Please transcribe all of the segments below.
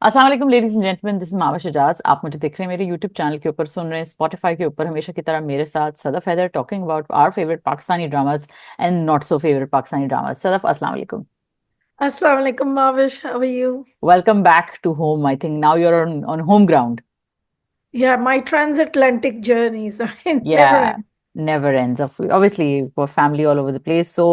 अस्सलाम वालेकुम ladies and gentleman, this is Mavish Ajaz. आप मुझे देख रहे हैं मेरे यूट्यूब चैनल के ऊपर, सुन रहे हैं स्पॉटिफाई के ऊपर, हमेशा की तरह मेरे साथ Sadaf Haider, talking about our favourite Pakistani dramas and not so favourite Pakistani dramas. Sadaf, अस्सलाम वालेकुम। Assalamu alaikum, Mavish. How are you? Welcome back to home. I think now you're on home ground. Yeah, my transatlantic journeys are never Yeah, end. never ends. Obviously, for family all over the place. So,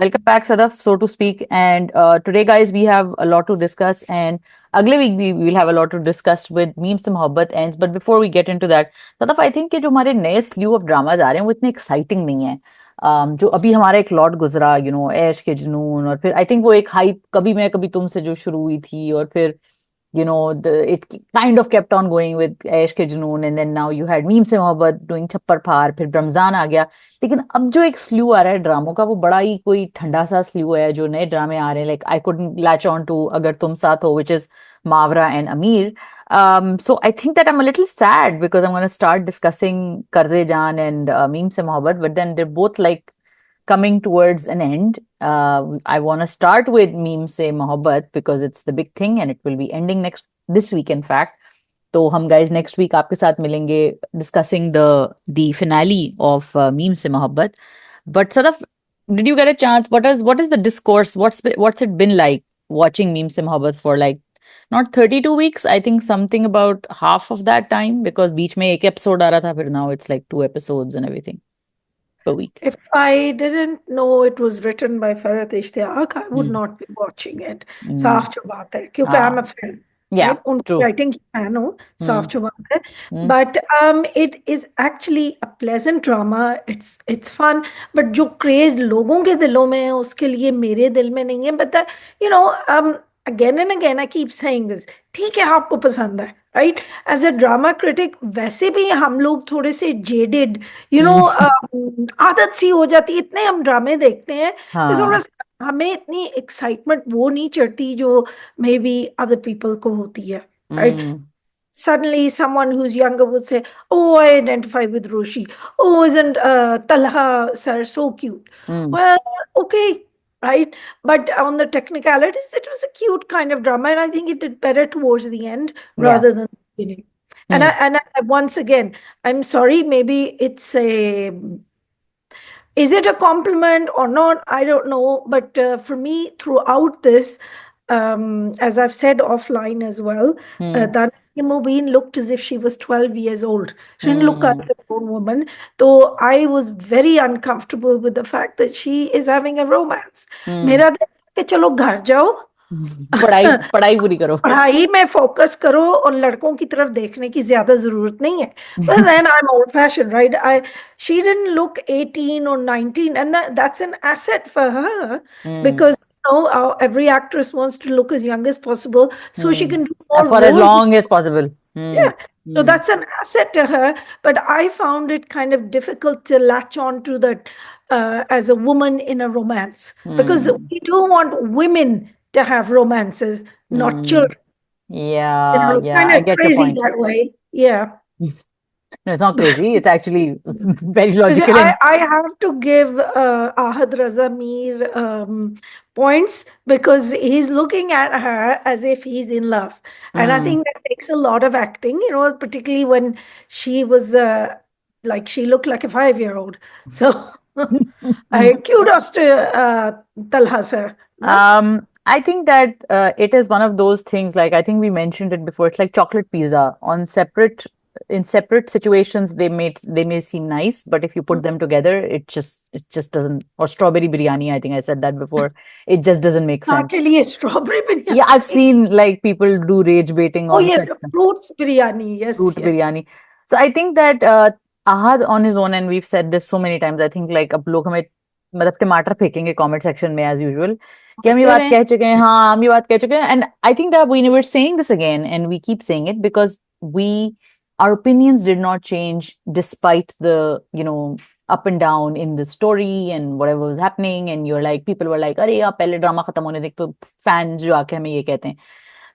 welcome back, Sadaf, so to speak. And today, guys, we have a lot to discuss. And अगले week we will have a lot to discuss with Meem Se Mohabbat ends. But before we get into that, Sadaf, I think कि जो हमारे नए slew of dramas आ रहे हैं वो इतने exciting नहीं है। जो अभी हमारा एक लॉट गुजरा, ऐश के जुनून, और फिर आई थिंक वो एक हाइप कभी मैं कभी तुमसे जो शुरू हुई थी, और फिर it kind of kept on going with ऐश के जुनून, and then now you had meme से मोहब्बत doing छप्पर फाड़, फिर रमजान आ गया। लेकिन अब जो एक स्ल्यू आ रहा है ड्रामों का, वो बड़ा ही कोई ठंडा सा स्ल्यू है। जो नए ड्रामे आ रहे हैं, like I couldn't latch on to अगर तुम साथ हो, which is मावरा and अमीर. So I think that I'm a little sad because I'm going to start discussing Qarz Jaan and Meem Se Mohabbat, but then they're both like coming towards an end. I want to start with Meem Se Mohabbat because it's the big thing and it will be ending this week, in fact. तो हम guys next week आपके साथ मिलेंगे discussing the finale of Meem Se Mohabbat. But sort of, did you get a chance? What is the discourse? What's it been like watching Meem Se Mohabbat for like not 32 weeks? I think something about half of that time, because बीच में एक episode आ रहा था, फिर now it's like 2 episodes and everything per week. If I didn't know it was written by Farhat Ishtiaq, I would Hmm. not be watching it. Hmm. साफ जो बात है क्योंकि I'm Ah, a fan, yeah, right? उनकी true. writing की fan हूँ, Hmm. साफ जो बात है. Hmm. But it is actually a pleasant drama. It's fun. But जो craze लोगों के दिलों में है उसके लिए मेरे दिल में नहीं है. But you know again and again I keep saying this. ठीक है आपको पसंद है, right? As a drama critic वैसे भी हम लोग थोड़े से jaded, you know, Hmm. आदत सी हो जाती है, इतने हम ड्रामे देखते हैं कि थोड़ा हाँ. सा हमें इतनी एक्साइटमेंट वो नहीं चढ़ती जो मे बी अदर पीपल को होती है, right? Hmm. Suddenly someone who's younger would say, oh, I identify with Roshi. Oh, isn't Talha sir so cute? Hmm. Well, okay, right? But on the technicalities it was a cute kind of drama, and I think it did better towards the end Yeah. rather than the beginning. Hmm. Once again, I'm sorry, maybe it's a, is it a compliment or not? I don't know. But for me, throughout this, as I've said offline as well, Hmm. that Mubin looked as if she was 12 years old. She didn't look like Hmm. a grown woman. So I was very uncomfortable with the fact that she is having a romance. Hmm. मेरा दिल था कि चलो घर जाओ, पढ़ाई पढ़ाई पूरी करो. पढ़ाई में फोकस करो और लड़कों की तरफ देखने की ज्यादा जरूरत नहीं है. But then I'm old fashioned, right? She didn't look 18 or 19, and that's an asset for her Hmm. because every actress wants to look as young as possible so she Hmm. can do more For as roles. long as possible. Hmm. Yeah. So Hmm. that's an asset to her. But I found it kind of difficult to latch on to that as a woman in a romance because Hmm. we do want women to have romances, not Hmm. children. Yeah, yeah, Kind I of get your crazy point. that way. Yeah. No, it's not crazy. It's actually very You see, logical and I have to give Ahad Raza Mir points because he's looking at her as if he's in love. And I hmm. think that takes a lot of acting, particularly when she was like, she looked like a 5-year-old. So kudos to Talha sir. No? I think that it is one of those things, like I think we mentioned it before. It's like chocolate pizza on separate in separate situations they may seem nice, but if you put them together, it just doesn't. Or strawberry biryani, I think I said that before. It just doesn't make sense. आपके लिए strawberry Yeah, I've biryani. seen like people do rage baiting Oh, on yes, such things. fruits biryani. Yes, Fruit yes. biryani. So I think that Ahad on his own, and we've said this so many times, I think like अब लोग हमें मतलब टमाटर फेंकेंगे comment section में as usual कि हम ये बात Correct. कह चुके हैं, हाँ हम ये बात कह चुके हैं. And I think that we were saying this again and we keep saying it because our opinions did not change despite the up and down in the story and whatever was happening, and people were like अरे आप पहले drama खत्म होने देख, तो fan जो आके हमें ये कहते हैं.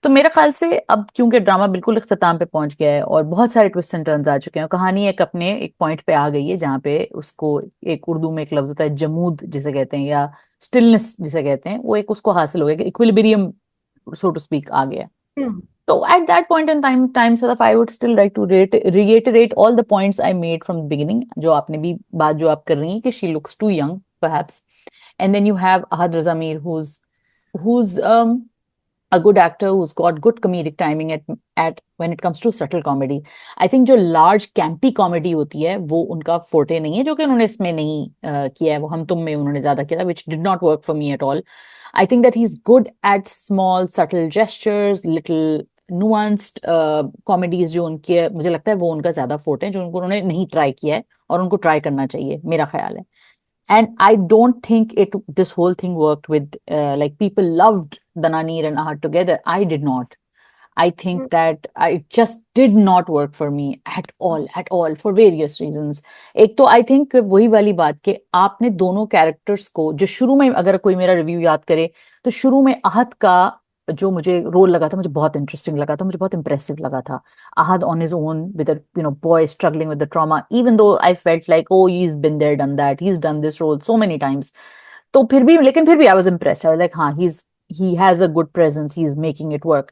तो मेरे ख्याल से अब क्योंकि ड्रामा बिल्कुल इख्तिताम पे पहुंच गया है और बहुत सारे ट्विस्ट एंड टर्न्स आ चुके हैं, कहानी एक अपने एक पॉइंट पे आ गई है जहाँ पे उसको एक उर्दू में एक लफ्ज होता है जमूद जिसे कहते हैं, या स्टिलनेस जिसे कहते हैं, वो एक उसको हासिल हो गया कि इक्विलिब्रियम सो टू स्पीक आ गया. Hmm. So at that point in time, Sadaf, I would still like to reiterate all the points I made from the beginning. जो आपने भी बात जो आप कर रही हैं कि she looks too young, perhaps. And then you have Ahad Razamir, who's a good actor who's got good comedic timing at when it comes to subtle comedy. I think जो large campy comedy होती है वो उनका forte नहीं है, जो कि उन्होंने इसमें नहीं किया है, वो हम तुम में उन्होंने ज्यादा किया था, which did not work for me at all. I think that he's good at small subtle gestures, little nuanced comedies जो उनके, मुझे लगता है वो उनका ज्यादा forte है, जो उन्होंने नहीं ट्राई किया है और उनको ट्राई करना चाहिए, मेरा ख्याल है. And I don't think this whole thing worked with like people loved Dananir and Ahad together. I did not. I think that it just did not work for me at all, for various reasons. एक तो I think वही वाली बात कि आपने दोनों characters को, जो शुरू में, अगर कोई मेरा रिव्यू याद करे, तो शुरू में आहद का जो मुझे रोल लगा था, मुझे बहुत इंटरेस्टिंग लगा था, मुझे बहुत इंप्रेसिव लगा था. Ahad on his own with a boy struggling with the trauma, even though I felt like, oh, he's been there, done that, he's done this role so many times. तो फिर भी, लेकिन फिर भी I was impressed. I was like, हाँ, he has a good presence, he's making it work.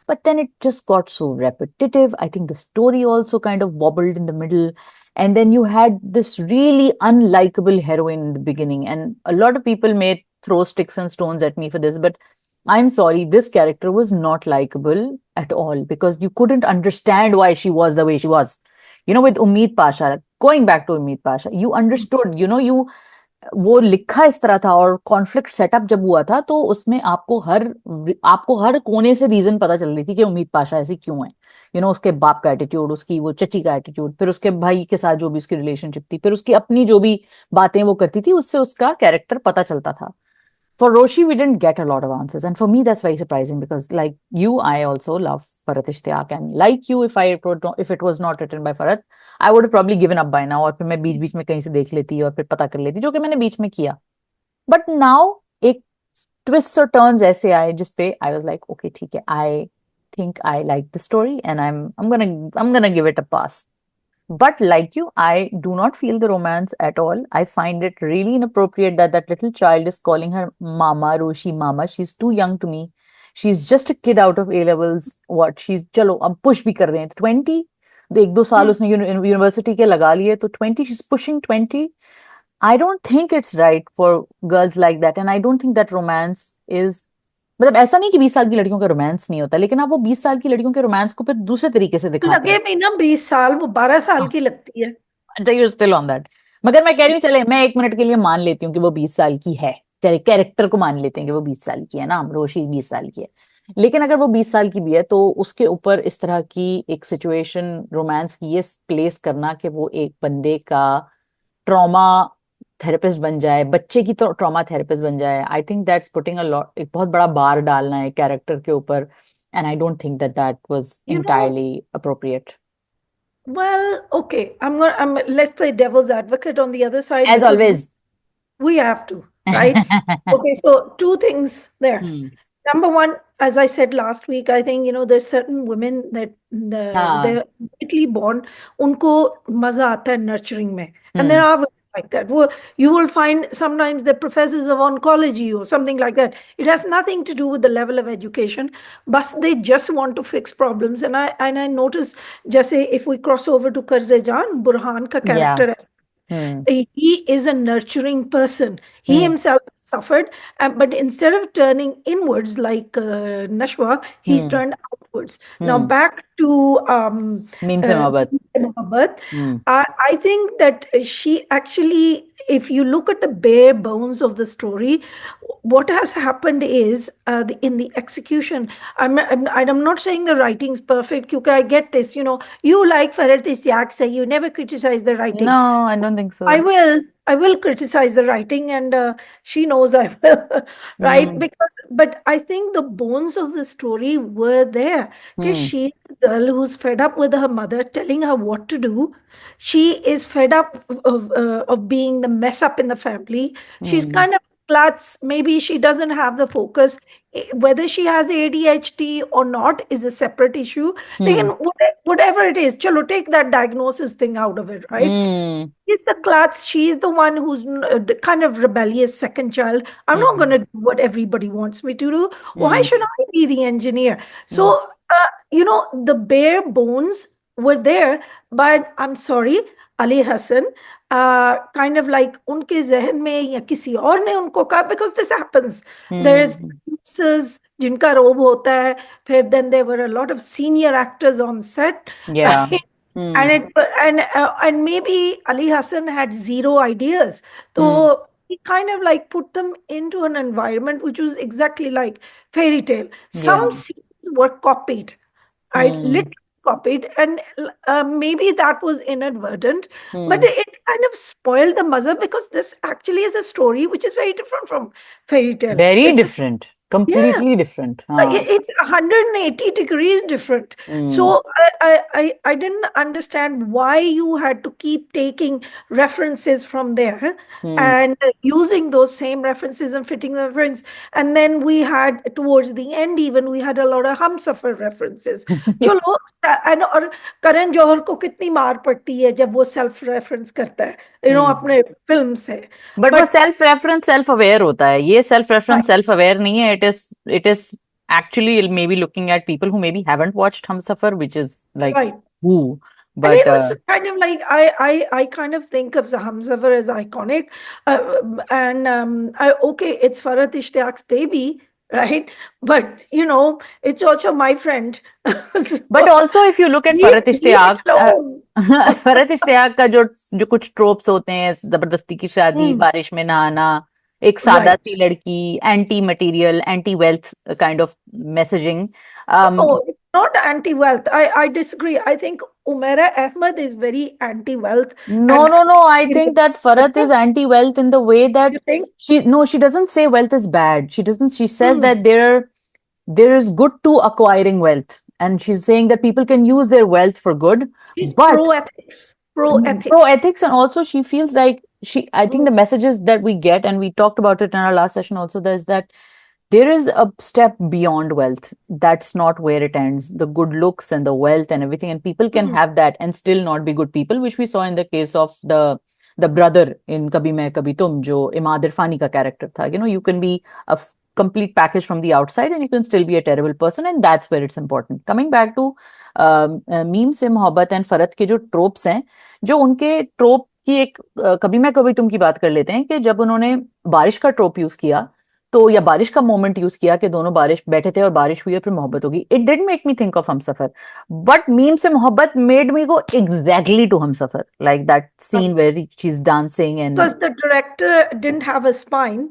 But then it just got so repetitive. I think the story also kind of wobbled in the middle. And then you had this really unlikable heroine in the beginning. And a lot of people may throw sticks and stones at me for this, but I'm sorry, this character was not likable at all because you couldn't understand why she was the way she was. With Umid Pasha, going back to Umid Pasha, you understood, वो लिखा इस तरह था, और conflict setup जब हुआ था तो उसमें आपको हर कोने से रीजन पता चल रही थी कि उम्मीद पाशा ऐसी क्यों है. उसके बाप का एटीट्यूड, उसकी वो चची का एटीट्यूड, फिर उसके भाई के साथ जो भी उसकी रिलेशनशिप थी, फिर उसकी अपनी जो भी बातें वो करती थी, उससे उसका कैरेक्टर पता चलता था. For Roshi, we didn't get a lot of answers. And for me, that's very surprising because, like you, I also love Farhat Ishtiyaq. And like you, if it was not written by Farhat, I would have probably given up by now. और फिर मैं बीच बीच में कहीं से देख लेती और फिर पता कर लेती, जो कि मैंने बीच में किया. But now, एक twists or turns ऐसे आए जिस पे I was like, okay, ठीक है, I think I like the story and I'm gonna give it a pass. But like you, I do not feel the romance at all. I find it really inappropriate that that little child is calling her Mama, Roshi Mama. She's too young to me. She's just a kid out of A levels. What? चलो अब push भी कर रहे हैं. 20, तो एक दो साल उसने यूनिवर्सिटी के लगा लिए, तो 20, she's pushing 20. I don't think it's right for girls like that, and I don't think that romance is, मतलब ऐसा नहीं कि 20 साल की लड़कियों का रोमांस नहीं होता, लेकिन आप वो 20 साल की लड़कियों के रोमांस को फिर दूसरे तरीके से दिखाते लगे हैं. भी ना 20 साल, वो 12 साल हाँ, की लगती है। अच्छा, यू स्टिल ऑन दैट. मगर मैं कह रही हूँ, चले मैं 1 मिनट के लिए मान लेती हूँ कि वो 20 साल की है. चले कैरेक्टर को मान लेते हैं कि वो 20 साल की है ना, रोशी 20 साल की है. लेकिन अगर वो 20 साल की भी है तो उसके ऊपर इस तरह की एक सिचुएशन, रोमांस की ये प्लेस करना कि वो एक बंदे का ट्रॉमा थेरेपिस्ट बन जाए, बच्चे की तो ट्रॉमा थेरेपिस्ट बन जाए, I think that's putting a lot, एक बहुत बड़ा बार डालना है कैरेक्टर के ऊपर. And I don't think that that was you know entirely appropriate. Well, okay. Let's play devil's advocate on the other side as because always. we have to, right? Okay, so two things there. Hmm. Number one, as I said last week, I think there's certain women that हाँ. they're innately born, unko maza aata hai nurturing mein, and there hmm. are women like that. You will find sometimes they're professors of oncology or something like that. It has nothing to do with the level of education, but they just want to fix problems. And I notice, just say if we cross over to Qarz Jaan, Burhan ka या. character, hmm. he is a nurturing person. He hmm. himself suffered, but instead of turning inwards like Nashwa, he's hmm. turned outwards. Now hmm. back to meme से मोहब्बत. Meem Se Mohabbat. Hmm. I think that she actually, if you look at the bare bones of the story, what has happened is in the execution. I'm not saying the writing's perfect, because I get this. You like Farhat Ishtiaq, say you never criticize the no, writing. I don't think so. I will criticize the writing, and she knows I will, right? Hmm. But I think the bones of the story were there. Because hmm. she's a girl who's fed up with her mother telling her what to do. She is fed up of being the mess up in the family. She's hmm. kind of klutz. Maybe she doesn't have the focus. whether she has ADHD or not is a separate issue. Hmm. लेकिन whatever it is, चलो take that diagnosis thing out of it, right? Hmm. She's the klutz. She's the one who's the kind of rebellious second child. I'm not going Hmm. to do what everybody wants me to do. Why Hmm. should I be the engineer? Hmm. So, the bare bones were there, but I'm sorry, Ali Hassan, kind of like उनके जहन में या किसी और ने उनको कहा, because this happens. There's Hmm. producers जिनका रोब होता है, फिर then there were a lot of senior actors on set, Yeah. right? Hmm. And and maybe Ali Hassan had zero ideas. Hmm. So he kind of like put them into an environment which was exactly like fairy tale. Yeah. Some scenes were copied, right? Hmm. Literally copied, and maybe that was inadvertent, but Hmm. it kind of spoiled the mazza, because this actually is a story which is very different from fairy tale. Very It's different. yeah, Completely different. it's 180 degrees different. Hmm. So I didn't understand why you had to keep taking references from there Hmm. and using those same references and fitting the reference. And then we had, towards the end, even we had a lot of Humsafar references. चलो, and और करण जौहर को कितनी मार पड़ती है जब वो self reference करता है, Hmm. अपने फिल्म से. बट वो but self reference self aware होता है, ये सेल्फ रेफरेंस सेल्फ अवेयर नहीं है. It is actually maybe looking at people who maybe haven't watched Humsafar, which is like right. who, And it but was kind of like I kind of think of the Hamzafar as iconic, and okay, it's Farhat Ishtiaq's baby, right? But it's also my friend. but So also if you look at Farhat leave it Ishtiaq, alone. Farhat Ishtiaq का जो कुछ tropes होते हैं, जबरदस्ती की शादी, Hmm, बारिश में नहाना, एक सादा right. सी लड़की, anti material, anti wealth kind of messaging. No, it's not anti-wealth. I disagree. I think Umaira Ahmed is very anti-wealth, No, and no, no. I think that Farhat is anti-wealth in the way you that think? she doesn't say wealth is bad. She doesn't, she says Hmm. that there is good to acquiring wealth. And she's saying that people can use their wealth for good, She's but pro-ethics. Pro-ethics. pro ethics. And also she feels like I think Hmm. the messages that we get, and we talked about it in our last session also, there's that there is a step beyond wealth. That's not where it ends. The good looks and the wealth and everything, and people can Hmm. have that and still not be good people, which we saw in the case of the brother in Kabhi Main Kabhi Tum, jo Imad Irfani ka character tha. You can be a complete package from the outside and you can still be a terrible person, and that's where it's important. Coming back to meme से मोहब्बत and फरत के जो tropes हैं, जो उनके ट्रोप की एक कभी मैं कभी तुम की बात कर लेते हैं कि जब उन्होंने बारिश का ट्रोप यूज किया, तो या बारिश का मोमेंट यूज किया कि दोनों बारिश बैठे थे और बारिश हुई और फिर मोहब्बत होगी, it didn't make me think of Humsafar. But Meem से Mohabbat made me go exactly to Humsafar, like that scene where she is dancing and. Because the director didn't have a spine.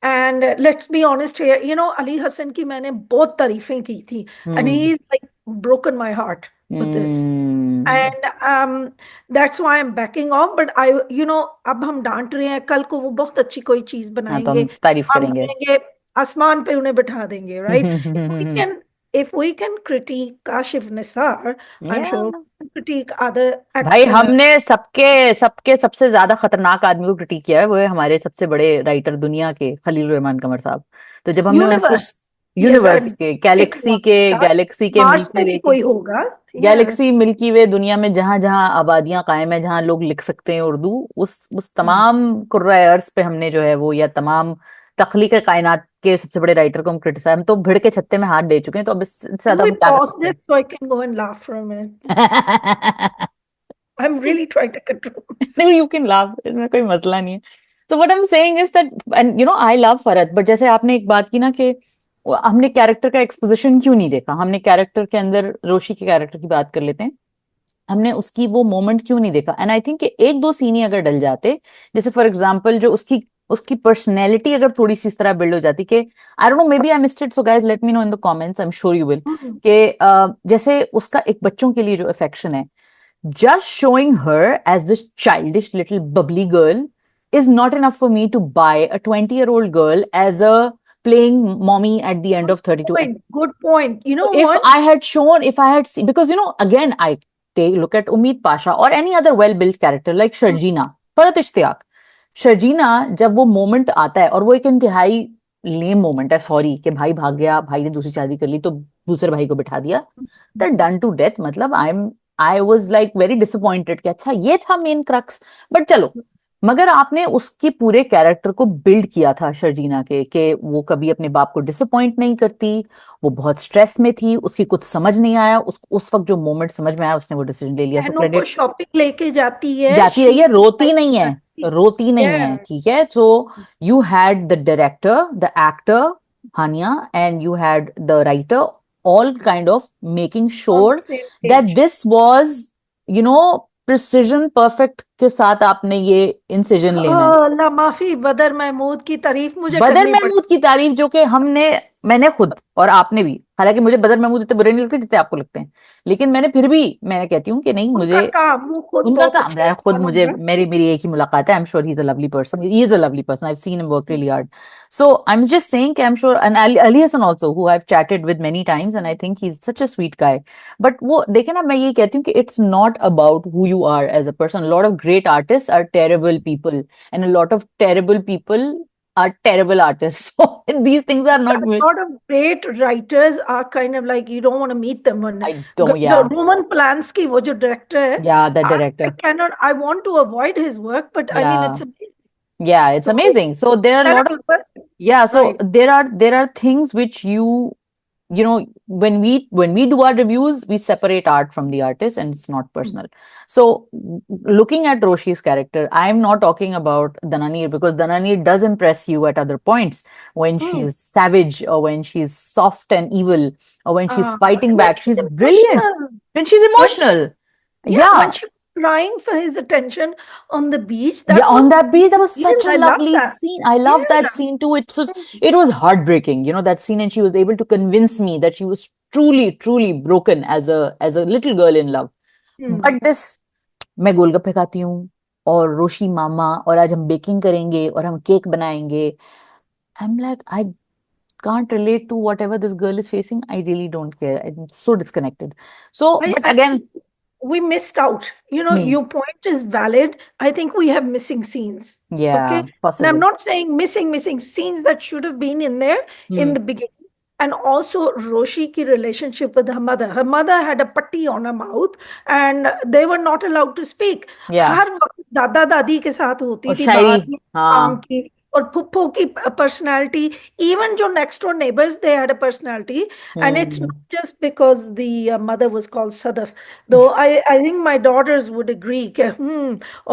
And let's be honest here, Ali Hassan ki मैंने बहुत तारीफें की थी, and hmm. he's like broken my heart with this. Hmm. And that's why I'm backing off. But अब हम डांट रहे हैं, कल को वो बहुत अच्छी कोई चीज हाँ, तो बनाएंगे, हम तारीफ हम करेंगे. कहेंगे आसमान पे उन्हें बिठा देंगे, right? Can if we can critique Kashif Nisar, I'm या sure we can critique other भाई, action. हमने सबके सबके सबसे ज्यादा खतरनाक आदमी को क्रिटिक किया है, वो है हमारे सबसे बड़े राइटर दुनिया के खलील रहमान कमर साहब. तो जब हमने उनको यूनिवर्स, ये यूनिवर्स के, एक गैलेक्सी के मार्स मिल्की पे भी वे के, कोई होगा. या गैलेक्सी मिल्की वे दुनिया में जहां जहां आबादियां कायम है, जहां लोग लिख सकते हैं उर्दू, उस तमाम कुर्रा अर्ज पे हमने जो है वो, या तमाम तख्लीक कायनात के सबसे बड़े राइटर को हम क्रिटिसाइज, हम तो भिड़ के छत्ते में हाथ दे चुके हैं, तो अब इससे can ज्यादा we हम क्या कर pause सकते this so I can go and laugh for a minute? हैं. I'm really trying to control No, myself. you can laugh, इसमें कोई मसला नहीं है. So what I'm saying is that, and I love Farhat, but जैसे आपने एक बात की ना कि हमने कैरेक्टर का एक्सपोजिशन क्यों नहीं देखा, हमने कैरेक्टर के अंदर रोशी के कैरेक्टर की बात कर लेते हैं, हमने उसकी वो मोमेंट क्यों नहीं देखा. एंड आई थिंक कि एक दो सीन ही अगर डल जाते, जैसे फॉर एग्जांपल जो उसकी उसकी पर्सनैलिटी अगर थोड़ी सी इस तरह बिल्ड हो जाती कि I don't know, maybe I missed it, so guys let me know in the comments, I am sure you will, Hmm. कि जैसे उसका एक बच्चों के लिए जो अफेक्शन है, just showing her as this childish little bubbly girl is not enough for me to buy a 20-year-old girl as a playing mommy at the end Good of 32. point. Good point. You So know if what? I had shown, if I had seen, because again, I take look at Umeed Pasha or any other well-built character like Hmm. Sharjina, Farat Ishtiyaq. Sharjeena, जब वो moment आता है और वो एक इंतहाई लेम moment है, sorry, कि भाई भाग गया, भाई ने दूसरी शादी कर ली तो दूसरे भाई को बिठा दिया, दैट डन टू डेथ। मतलब I was like very disappointed कि अच्छा ये था मेन क्रक्स। बट चलो, मगर आपने उसकी पूरे कैरेक्टर को बिल्ड किया था शर्जीना के, कि वो कभी अपने बाप को डिसअपॉइंट नहीं करती, वो बहुत स्ट्रेस में थी, उसकी कुछ समझ नहीं आया, उस वक्त जो मोमेंट समझ में आया उसने वो डिसीजन ले लिया, सो बहनों को क्रेडिट। शॉपिंग लेके जाती है, जाती रही शी है, रोती नहीं है, जाती रोती नहीं है, है। ठीक है। So you had the director, the actor Hania, and you had the writer, all kind of making on the sure same that page. this was, you know, precision perfect के साथ आपने ये इंसिजन लेना है। अल्लाह माफी, बदर महमूद की तारीफ मुझे बदर करनी पड़ी। महमूद की तारीफ, जो कि मैंने खुद और आपने भी, हालांकि मुझे बदर महमूद इतने बुरे नहीं लगते जितने आपको लगते हैं, लेकिन मैंने फिर भी, मैं कहती हूँ कि नहीं, उनका मुझे काम, वो खुद उनका बहुत काम अच्छे है, खुद इंसान मुझे, होंगे। मेरी मेरी एक ही मुलाकात है, I am sure he is a lovely person, he is a lovely person, I have seen him work really hard. So I am just saying कि I am sure, and Ali Hasan also, who I have chatted with many times, and I think he is such a sweet guy. But वो देखे ना, मैं ये कहती हूँ कि it's not about who you are as a person, lot of great artist are terrible people, and a lot of terrible people are terrible artists. So these things are not. A lot of great writers are kind of like you don't want to meet them. When I don't. the Yeah, Roman Polanski, wo jo director hai, yeah, the I director. cannot. I want to avoid his work, but I mean it's Yeah, amazing. yeah, it's So amazing. So there are a lot of, terrible person, yeah. So right? there are things which you know, when we do our reviews, we separate art from the artist, and it's not personal. So looking at Roshi's character, I'm not talking about Dananir, because Dananir does impress you at other points, when Hmm. she's savage, or when she's soft and evil, or when she's fighting When back, she's she's brilliant. emotional, When she's when emotional, yeah, when yeah. she was crying for his attention on the beach, Yeah, that on was that beach, that was such brilliant. a I love lovely that. scene. I love that Yeah. scene too. It was heartbreaking, that scene, and she was able to convince me that she was truly, truly broken as a little girl in love. Hmm. But this, मैं गोलगप्पे खाती हूँ, और रोशी मामा, और आज हम baking करेंगे, और हम केक बनाएंगे. I'm like, I can't relate to whatever this girl is facing. I really don't care. I'm so disconnected. So, but I again, we missed out. You know, hmm, your point is valid. I think we have missing scenes. Okay. yeah, And I'm possibly. not saying missing scenes that should have been in there in Hmm, the beginning. And also Roshi ki relationship with her mother. Her mother had a putty on her mouth and they were not allowed to speak. yeah. हर वक्त दादा दादी के साथ और होती थी शायरी, बाहर में काम हाँ. की, और फुप्पो की personality, even जो next door neighbors, they had a personality. And it's Hmm. not just because the mother was called Sadaf. Though I think my daughters would agree,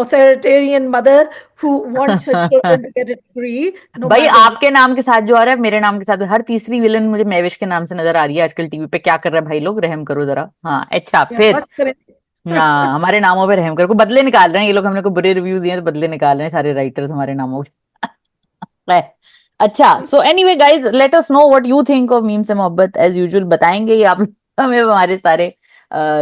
authoritarian mother who wants her children to get a degree, no भाई, matter what. आपके नाम के साथ जो आ रहा है, मेरे नाम के साथ हर तीसरी विलन मुझे मैविश के नाम से नजर आ रही है आजकल टीवी पे। क्या कर रहा है भाई, लोग रहम करो जरा। हाँ, अच्छा, Yeah, फिर what's correct? हाँ, हमारे नामों पे रहम करो, को बदले निकाल रहे हैं ये लोग, हमने को बुरे रिव्यूज दिए हैं, तो बदले निकाल रहे हैं सारे राइटर्स हमारे नामों के। अच्छा, so anyway guys, let us know what you think of meme से मोहब्बत। एज यूजुअल बताएंगे ही आप हमें, हमारे सारे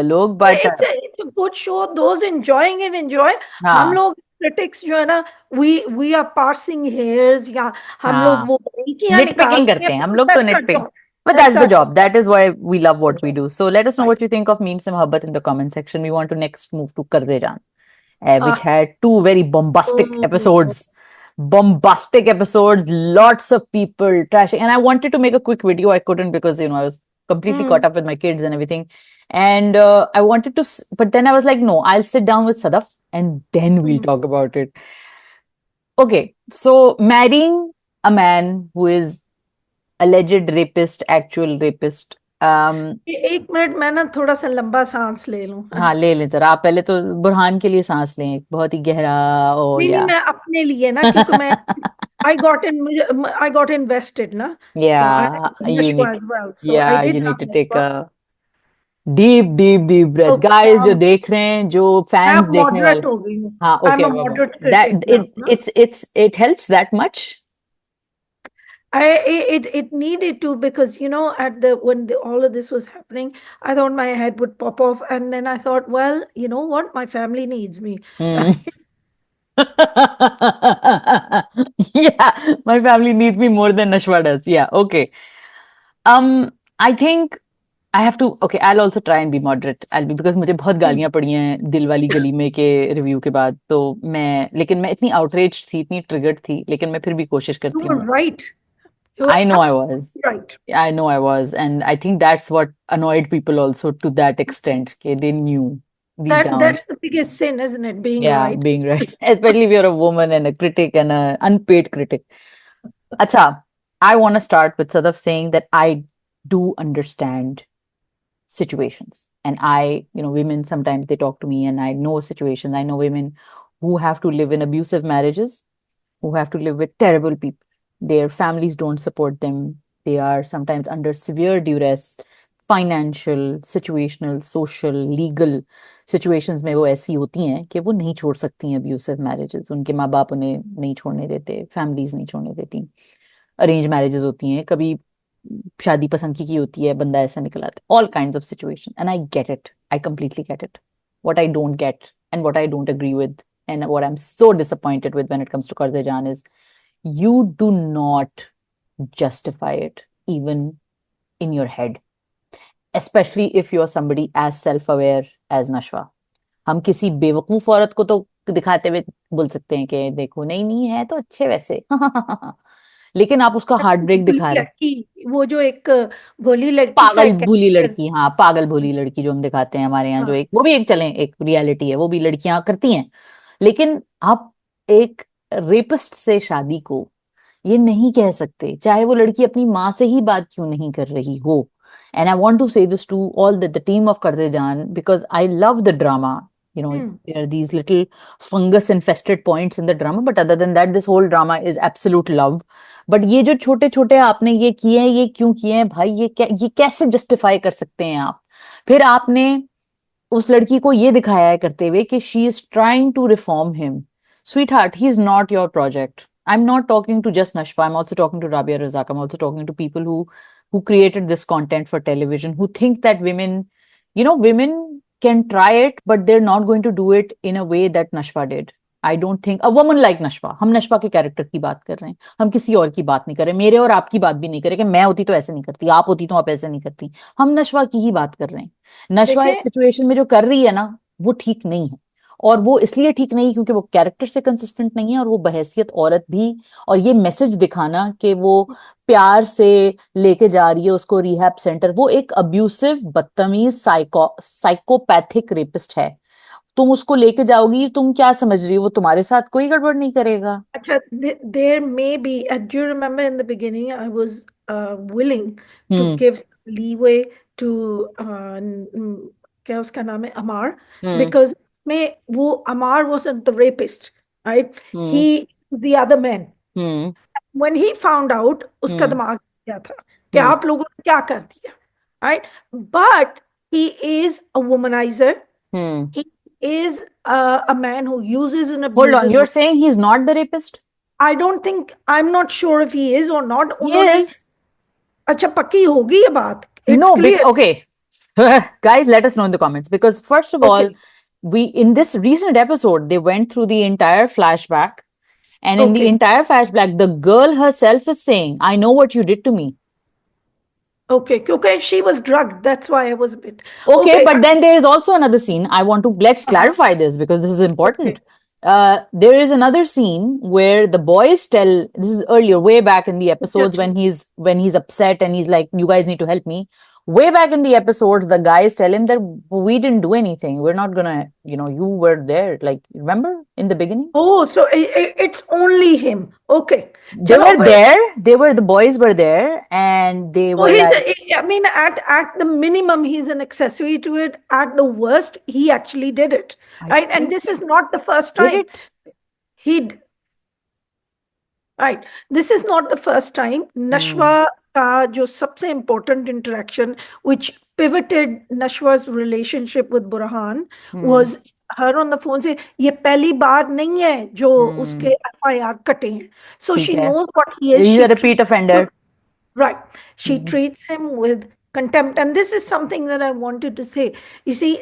लोग, but It's a good show. Those enjoying it enjoy. हम हाँ, लोग critics जो है ना, we are parsing hairs, या हम लोग हाँ, वो बारीकियां निटपिकिंग निकालते हैं, करते हैं हम because लोग, तो that's our निटपिक, job. but That's that's the our job, that is why we love what we job. do. So let us know Right. what you think of Meem Se Mohabbat in the comment section. We want to next move to Kar De Jaan, which Ah, had two very bombastic oh, episodes. Bombastic episodes, lots of people trashing, and I wanted to make a quick video. I couldn't, because I was completely caught mm, up with my kids and everything. And I wanted to, but then I was like, no, I'll sit down with Sadaf and then we'll mm. talk about it. Okay, so marrying a man who is alleged rapist, actual rapist. एक minute, मैं ना थोड़ा सा लंबा सांस ले लूं। हाँ, ले लें जरा, आप पहले तो बुरहान के लिए सांस लें, एक बहुत ही गहरा, ओ नहीं नहीं, या मैं अपने लिए ना, क्योंकि मैं I got invested ना, so I या, you Nashwa need, as well, so I yeah, did you need have to take Nashwa. a deep, deep, deep breath. So Guys, जो देख रहे हैं, जो मैं fans अब देखने वाले, मॉडरेट हो गई हूँ। हाँ, I am okay, a okay. Moderate That critic it now. it helps that much. It needed to, because at the when all of this was happening, I thought my head would pop off, and then I thought, well, you know what, my family needs me. Hmm. Yeah, my family needs me more than Nashwa does. Yeah, okay. I think I have to. Okay, I'll also try and be moderate. I'll be, because मुझे बहुत गालियां पड़ी हैं दिल वाली गली में के रिव्यू के बाद, तो लेकिन मैं इतनी outraged थी, इतनी triggered थी, लेकिन मैं फिर भी कोशिश You करती were हूँ. right. You were I know I was. absolutely right. I know I was. And I think that's what annoyed people also to that extent. Okay, they knew deep down. That's the biggest sin, isn't it? Being Yeah, right. being right. Especially if you're a woman and a critic and an unpaid critic. Acha, I want to start with sort of saying that I do understand situations. And women sometimes they talk to me and I know situations. I know women who have to live in abusive marriages, who have to live with terrible people. Their families don't support them. They are sometimes under severe duress, financial, situational, social, legal situations में वो ऐसी होती हैं कि वो नहीं छोड़ सकती हैं abusive marriages. उनके माँ बाप उन्हें नहीं छोड़ने देते, families नहीं छोड़ने देती. अरेंज मैरिजेस होती हैं, कभी शादी पसंद की होती है, बंदा ऐसा निकल आता है, all kinds of situation and I get it, I completely get it. What I don't get and what I don't agree with and what I'm so disappointed with when it comes to Qarz Jaan is you do not justify it even in your head, especially if you're somebody as self-aware as Nashwa. हम किसी बेवकूफ औरत को तो दिखाते हुए बोल सकते हैं कि देखो नहीं नहीं है तो अच्छे वैसे लेकिन आप उसका हार्ट ब्रेक भोली दिखा रहे. लड़की, वो जो एक भोली लड़की का पागल एक भोली character- लड़की, हाँ पागल भोली लड़की जो हम दिखाते हैं हमारे यहाँ, जो हाँ। एक वो भी एक चले एक रियलिटी है, वो भी लड़कियां करती हैं. लेकिन आप एक रेपिस्ट से शादी को ये नहीं कह सकते, चाहे वो लड़की अपनी माँ से ही बात क्यों नहीं कर रही हो. And I want to say this to all the team of करते जान because I love the drama. Hmm. There are these little fungus infested points in the drama, but other than that this whole drama is absolute love. But ये जो छोटे छोटे आपने ये किए हैं, ये क्यों किए हैं भाई, ये कैसे जस्टिफाई कर सकते हैं आप. फिर आपने उस लड़की को ये दिखाया है करते हुए कि she is trying to reform him. Sweetheart, he is not your project. I'm not talking to just Nashwa. I'm also talking to Rabia Razak. I'm also talking to people who created this content for television, who think that women, women can try it, but they're not going to do it in a way that Nashwa did. I don't think a woman like Nashwa. हम नशवा के character की बात कर रहे हैं, हम किसी और की बात नहीं कर रहे, मेरे और आपकी बात भी नहीं कर रहे कि मैं होती तो ऐसे नहीं करती, आप होती तो आप ऐसे नहीं करती. हम नशवा की ही बात कर रहे हैं. नशवा देखें। इस सिचुएशन में जो कर रही है ना, वो ठीक नहीं है. और वो इसलिए ठीक नहीं क्योंकि वो कैरेक्टर से कंसिस्टेंट नहीं है, और वो बहैसियत औरत भी. और ये मैसेज दिखाना कि वो प्यार से लेके जा रही है उसको रिहैब सेंटर, वो एक अब्यूसिव बदतमीज साइकोपैथिक रेपिस्ट है. तुम उसको लेके जाओगी, तुम क्या समझ रही हो वो तुम्हारे साथ कोई गड़बड़ नहीं करेगा. Acha, there may be, do you remember in the beginning, I was willing to hmm. give leeway to, क्या उसका नाम है, अमार, हम्म. because में वो अमार wasn't the rapist, right? Hmm. He, the other man. Hmm. When he found out, उसका हम्म. दिमाग क्या था कि हम्म. आप लोगों ने क्या कर दिया, right? But he is a womanizer. Hmm. He is a man who uses and Hold on, abuses. you're saying he's not the rapist? I don't think, I'm not sure if he is or not. He उन्होंने, is. अच्छा पक्की होगी ये बात. It's No, clear. okay. Guys, let us know in the comments because first of all, Okay. we in this recent episode they went through the entire flashback, and in the Okay. entire flashback the girl herself is saying, I know what you did to me. Okay. Okay. She was drugged. That's why I was a bit. Okay, Okay. but then there is also another scene. Let's Uh-huh. clarify this because this is Okay. important. There is another scene where the boys tell, this is earlier, way back in the episodes Judging. when he's upset and he's like, you guys need to help me. Way back in the episodes, the guys tell him that we didn't do anything. We're not gonna, you were there. Like, remember in the beginning? Oh, so it's only him. Okay. They Chalo. were there, the boys were there, and they So were like, I mean, at the minimum, he's an accessory to it. At the worst, he actually did it, I right? And think this is not the first did time. it. He Right. This is not the first time. Hmm. Nashwa का जो सबसे important interaction which pivoted Nashwa's relationship with Burhan Hmm. was her on the phone से ये पहली बार नहीं है जो उसके Hmm. FIR कटे हैं. So ठीक she है. knows what he is. He's She a repeat treats him offender. right. She Hmm. treats him with contempt. And this is something that I wanted to say. You see,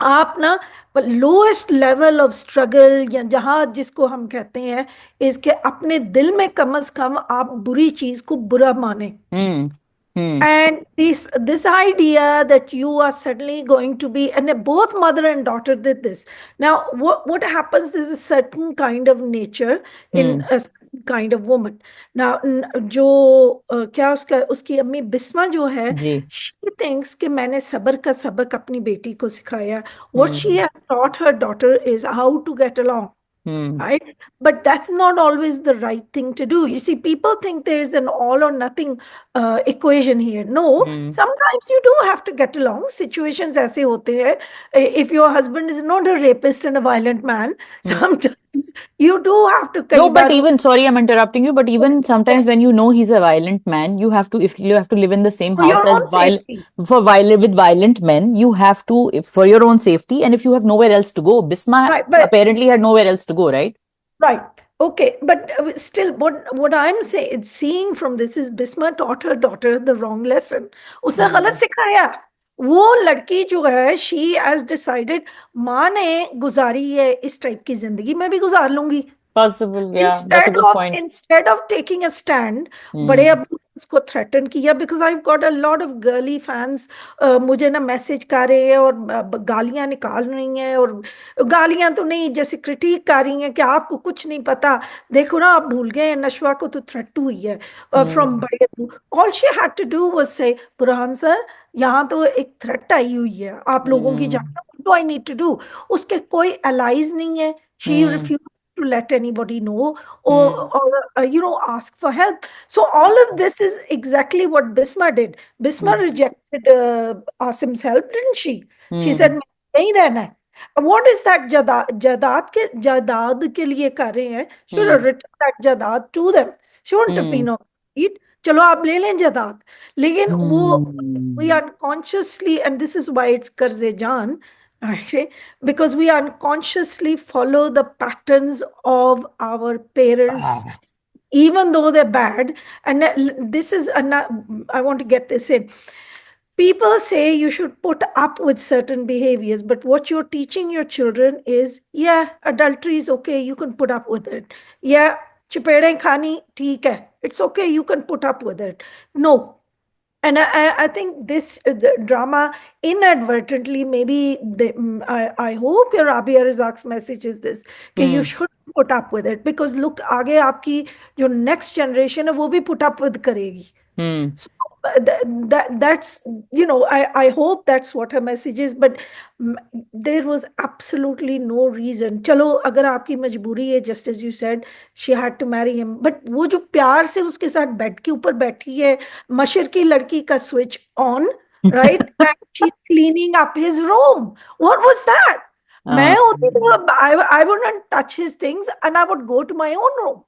आप ना lowest level of struggle या जहां जिसको हम कहते हैं इस के अपने दिल में कम से कम आप बुरी चीज को बुरा माने. Hmm. Hmm. And this idea that you are suddenly going to be, and both mother and daughter did this. Now, what happens? There's a certain kind of nature in Hmm. us. Kind of woman ना। जो क्या उसका उसकी अम्मी बिस्मा जो है, जी। She thinks कि मैंने सब्र का सबक अपनी बेटी को सिखाया। What she hmm. Has taught her daughter is how to get along, hmm. right? But that's not always the right thing to do. You see, people think there is an all or nothing equation here. No, hmm. sometimes you do have to get along. Situations ऐसे होते हैं. If your husband is not a rapist and a violent man, hmm. sometimes you do have to No, कई but bar even, sorry, I'm interrupting you, but even sometimes when you know he's a violent man, you have to, if you have to live in the same for house your as own safety. with violent men, you have to, if, for your own safety, and if you have nowhere else to go. Bisma Right, but apparently had nowhere else to go, right? right. Okay, but still, what I'm saying, seeing from this is Bisma taught her daughter the wrong lesson. उसने गलत Hmm. सिखाया. वो लड़की जो है, she has decided, माँ ने गुजारी है इस टाइप की जिंदगी, मैं भी गुजार लूंगी. Possible, yeah, that's a instead good of point. Instead of taking a stand, बड़े Hmm. अब्बू ने उसको थ्रेटन किया. Because I got a lot of girly fans मुझे ना मैसेज कर रहे हैं और गालियां निकाल रही हैं. और गालियां तो नहीं, जैसे क्रिटिक कर रही हैं कि आपको कुछ नहीं पता. देखो ना, आप भूल गए हैं, नशवा को तो थ्रेट हुई है फ्रॉम Hmm. बड़े अब्बू. All she had to do was say, Burhan sir, यहाँ तो एक थ्रेट आई हुई है आप लोगों की Hmm. जान. Do I need to do? उसके कोई एलाइज नहीं है. She Hmm. Refuse to let anybody know, Hmm. ask for help. So all of this is exactly what Bisma did. Bisma Hmm. rejected Asim's help, didn't she? She said, Hmm. मैं यहीं रहना है. What is that जायदाद के लिए कर रहे हैं? Should have Hmm. written that जायदाद to them. She wouldn't have been Hmm. on it. चलो आप ले लें जायदाद. लेकिन वो, we Hmm. unconsciously, and this is why it's कर्ज़े जान, right? Because we unconsciously follow the patterns of our parents, Ah. even though they're bad. And this is, I want to get this in. People say you should put up with certain behaviors, but what you're teaching your children is, yeah, adultery is okay, you can put up with it. Yeah, chipede khani, theek hai, it's okay, you can put up with it. No. And I think this the drama inadvertently, maybe I hope your Rabia Razak's message is this, कि you Hmm. should put up with it, because look, आगे आपकी जो next generation है वो भी put up with करेगी. Hmm. So that's, I hope that's what her message is. But mm, there was absolutely no reason. चलो अगर आपकी मजबूरी है, just as you said, she had to marry him. But वो जो प्यार से उसके साथ बेड के ऊपर बैठी है, मशरकी लड़की का switch on, right? And she's cleaning up his room. What was that? मैं होती तो I wouldn't touch his things and I would go to my own room.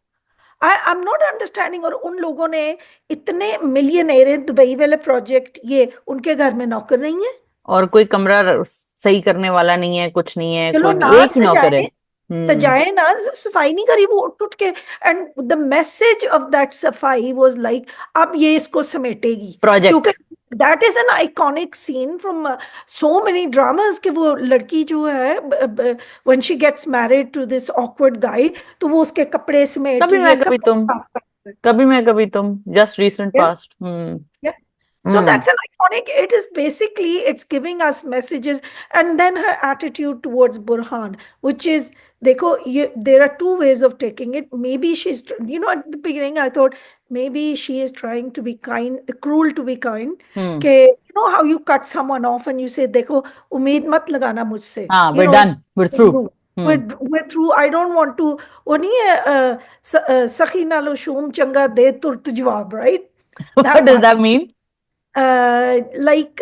I'm not understanding. और उन लोगों ने इतने मिलियनेयर हैं, दुबई वाले प्रोजेक्ट, ये उनके घर में नौकर नहीं है. और कोई कमरा सही करने वाला नहीं है, कुछ नहीं है, चलो कोई नहीं, ना एक ही नौकर है। सजाए, सजाए ना, सफाई नहीं करी वो उठ उठ के. And the message of that सफाई वाज लाइक, अब ये इसको समेटेगी. प्रोजेक्ट। क्योंकि that is an iconic scene from so many dramas, कि वो लड़की जो है, when she gets married to this awkward guy, तो वो उसके कपड़े समेट कभी रही मैं है, कभी कपड़े तुम, साफ कर रही है. कभी मैं कभी तुम, just recent Yeah. Past. Hmm. Yeah. So hmm. that's an iconic. It is basically, it's giving us messages. And then her attitude towards Burhan, which is, देखो, there are two ways of taking it. Maybe she's, at the beginning I thought maybe she is trying to be kind, cruel to be kind. हम्म। कि how you cut someone off and you say, देखो, उम्मीद मत लगाना मुझसे. हाँ, we're done, we're We're through। through. Hmm. We're through. I don't want to. वो नहीं है, सखी नालो शूम चंगा दे तुरत जवाब, right? What That does one. that mean? Like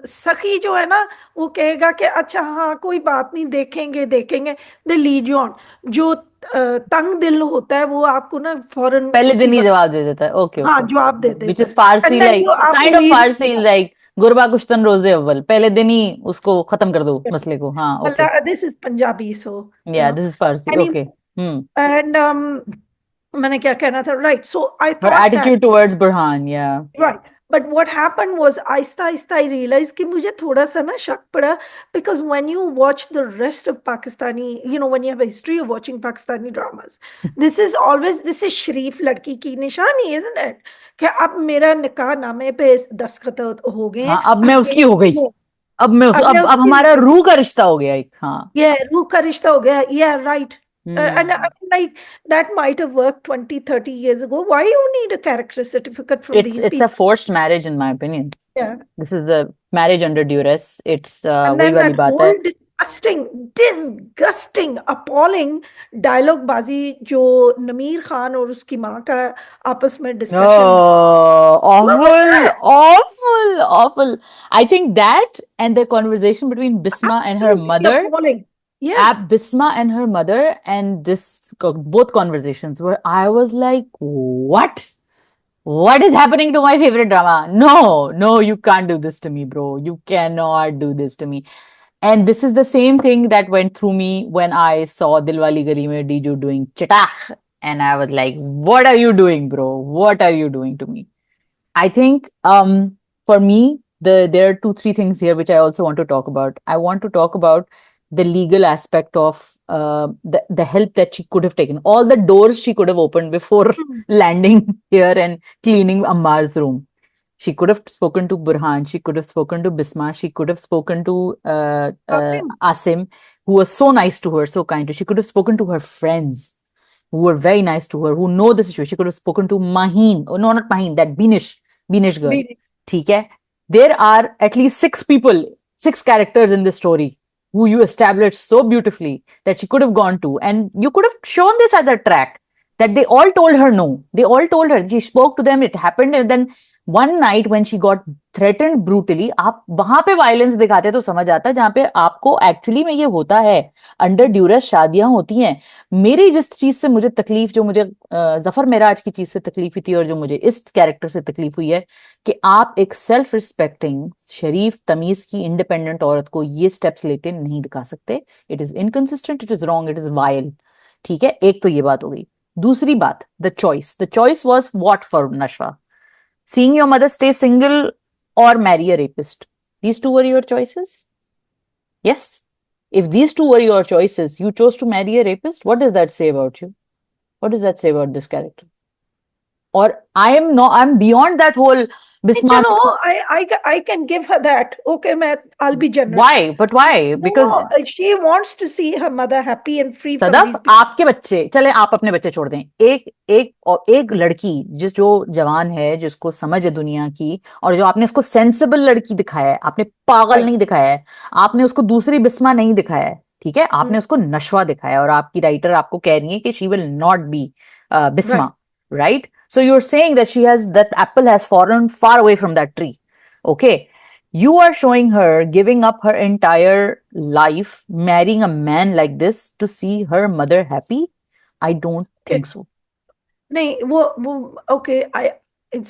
सखी जो है ना, वो कहेगा कि अच्छा हाँ कोई बात नहीं, देखेंगे देखेंगे. They lead you on. जो तंग दिल होता है वो आपको ना फौरन पहले उसी दिन ही वक्त, जवाब दे देता है। ओके, हाँ, ओके। जवाब दे विच देता इज है. फारसी, एंड देन लाइक जो आप काइंड ऑफ उम्मीद, फारसी, लाइक गुरबा कुश्तन रोजे अव्वल, पहले दिन ही उसको खत्म कर दो मसले को। हाँ, ओके। मतलब दिस इज पंजाबी, सो या, this is Farsi, any. Okay. Hmm. And मैंने क्या कहना था, right? So I her thought that. attitude towards Burhan, yeah। Right. But what happened was, Aahista Aahista I realized कि मुझे थोड़ा सा ना शक पड़ा. Because when you watch the rest of Pakistani, when you have a history of watching Pakistani dramas, this is शरीफ लड़की की निशानी, isn't it? कि अब मेरा निकाह नामे पे दस्तखत हो गए हैं, हाँ, अब मैं अब उसकी हो गई। मेरे, अब मैं अब मैं अब उसकी, हमारा रूह का रिश्ता हो गया एक। हाँ। ये रूह का रिश्ता हो गया. Yeah, right. And I Hmm. mean, like, that might have worked 20, 30 years ago. Why you need a character certificate from these It's a people? forced marriage, in my opinion. Yeah. This is a marriage under duress. It's And वही then वाली that बात whole है. disgusting, appalling dialogue बाजी जो नमीर खान और उसकी माँ का आपस में discussion. Oh, What was awful, that? awful, awful. I think that and the conversation between Bisma and her Absolutely mother, appalling. Yeah. Bisma and her mother, and both conversations where I was like, what? What is happening to my favorite drama? No, no, you can't do this to me, bro. You cannot do this to me. And this is the same thing that went through me when I saw Dilwali Gali Mein Diju doing Chitah. And I was like, what are you doing, bro? What are you doing to me? I think for me, there are two, three things here which I also want to talk about. I want to talk about the legal aspect of the help that she could have taken, all the doors she could have opened before Hmm. landing here and cleaning Ammar's room. She could have spoken to Burhan. She could have spoken to Bisma. She could have spoken to Asim. Asim, who was so nice to her, so kind to her. She could have spoken to her friends who were very nice to her, who know the situation. She could have spoken to Maheen. Oh, no, not Maheen, that Beanish girl. Be- ठीक है? There are at least six people, six characters in this story who you established so beautifully that she could have gone to. And you could have shown this as a track that they all told her no. They all told her. She spoke to them, it happened. And then one night when she got threatened brutally, आप वहां पे violence दिखाते तो समझ आता जहां पे आपको एक्चुअली में ये होता है अंडर ड्यूरस शादियां होती हैं मेरी जिस चीज से मुझे तकलीफ जो मुझे जफर मेराज की चीज से तकलीफ हुई थी और जो मुझे इस कैरेक्टर से तकलीफ हुई है कि आप एक सेल्फ रिस्पेक्टिंग शरीफ तमीज की इंडिपेंडेंट औरत को ये स्टेप्स लेते नहीं दिखा सकते it is inconsistent it is wrong it is vile ठीक है एक तो ये बात हो गई दूसरी बात the choice was what for Nashwa seeing your mother stay single or marry a rapist these two were your choices yes if these two were your choices you chose to marry a rapist what does that say about you what does that say about this character or I'm beyond that whole Bismarck. चलो, I can give her that. Okay, I'll be generous. Why but why because No, she wants to see her mother happy and free from Sadaf these people. आपके बच्चे चले आप अपने बच्चे छोड़ दें एक लड़की जो जवान है जिसको समझ है दुनिया की और जो आपने उसको सेंसिबल लड़की दिखाया है आपने पागल Right. नहीं दिखाया है आपने उसको दूसरी बिस्मा नहीं दिखाया है ठीक है Hmm. आपने उसको नशवा दिखाया है और आपकी राइटर आपको कह रही है कि she will not be Right. Bisma right so you are saying that she has that apple has fallen far away from that tree okay you are showing her giving up her entire life, marrying a man like this to see her mother happy. I don't Okay. think so. नहीं, वो okay. I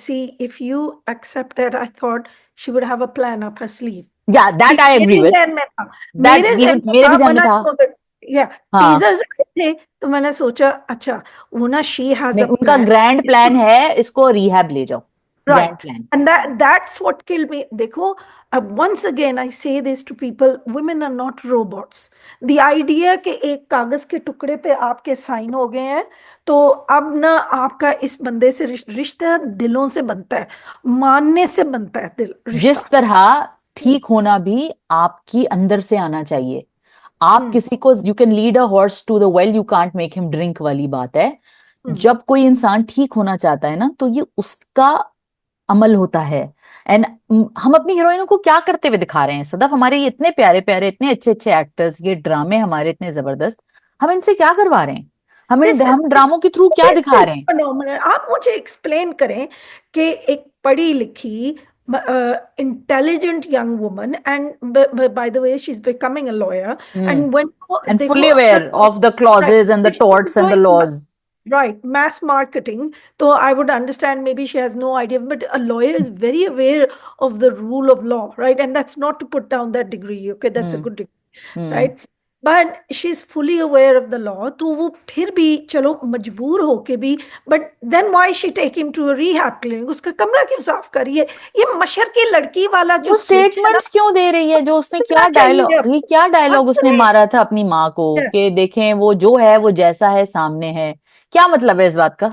see. If you accept that, I thought she would have a plan up her sleeve. Yeah, that कि I agree मेरे with. जहन में था, That मेरे even जहन में मेरे था, भी जहन में when I था. saw the, yeah, हाँ teasers आए थे, तो मैंने सोचा अच्छा, वो ना she has नहीं a उनका plan. ग्रैंड प्लान है इसको रिहैब ले जाओ Right. Grand plan And that's what killed me. देखो, once again, I say this to people, women are not robots. The idea कि एक कागज के टुकड़े पे आपके साइन हो गए हैं, तो अब ना आपका इस बंदे से रिश्ता दिलों से बनता है, मानने से बनता है दिल जिस रिश्ता। तरह ठीक होना भी आपकी अंदर से आना चाहिए आप हम्म। किसी को you can lead a horse to the well you can't make him drink वाली बात है हम्म। जब कोई इंसान ठीक होना चाहता है ना तो ये उसका अमल होता है एंड हम अपनी हीरोइनों को क्या करते हुए दिखा रहे हैं सदफ हमारे ये इतने प्यारे प्यारे इतने अच्छे अच्छे एक्टर्स ये ड्रामे हमारे इतने जबरदस्त हम इनसे क्या करवा रहे हैं दिस हम ड्रामों के थ्रू क्या दिस दिखा इज रहे हैं phenomenal. आप मुझे एक्सप्लेन करें कि एक पढ़ी लिखी intelligent young woman, and by the way she's becoming a lawyer, and when and देखो फुल्ली अगर aware of the right, clauses and the if she's torts and the doing laws right mass marketing, so I would understand maybe she has no idea, but a lawyer is very aware of the rule of law, right? And that's not to put down that degree, okay, that's a hmm good degree, hmm right? But she's fully aware of the law, तो वो फिर भी चलो मजबूर होके भी, but then why she take him to a rehab clinic? उसका कमरा क्यों साफ करिए? ये मशर की लड़की वाला जो वो स्विच है ना, स्टेटमेंट्स क्यों दे रही है जो उसने कितना क्या चाहिए डायलॉग ये आपको? क्या डायलॉग हंस उसने रहे मारा था अपनी माँ को हैं। कि देखें वो जो है वो जैसा है सामने है क्या मतलब है इस बात का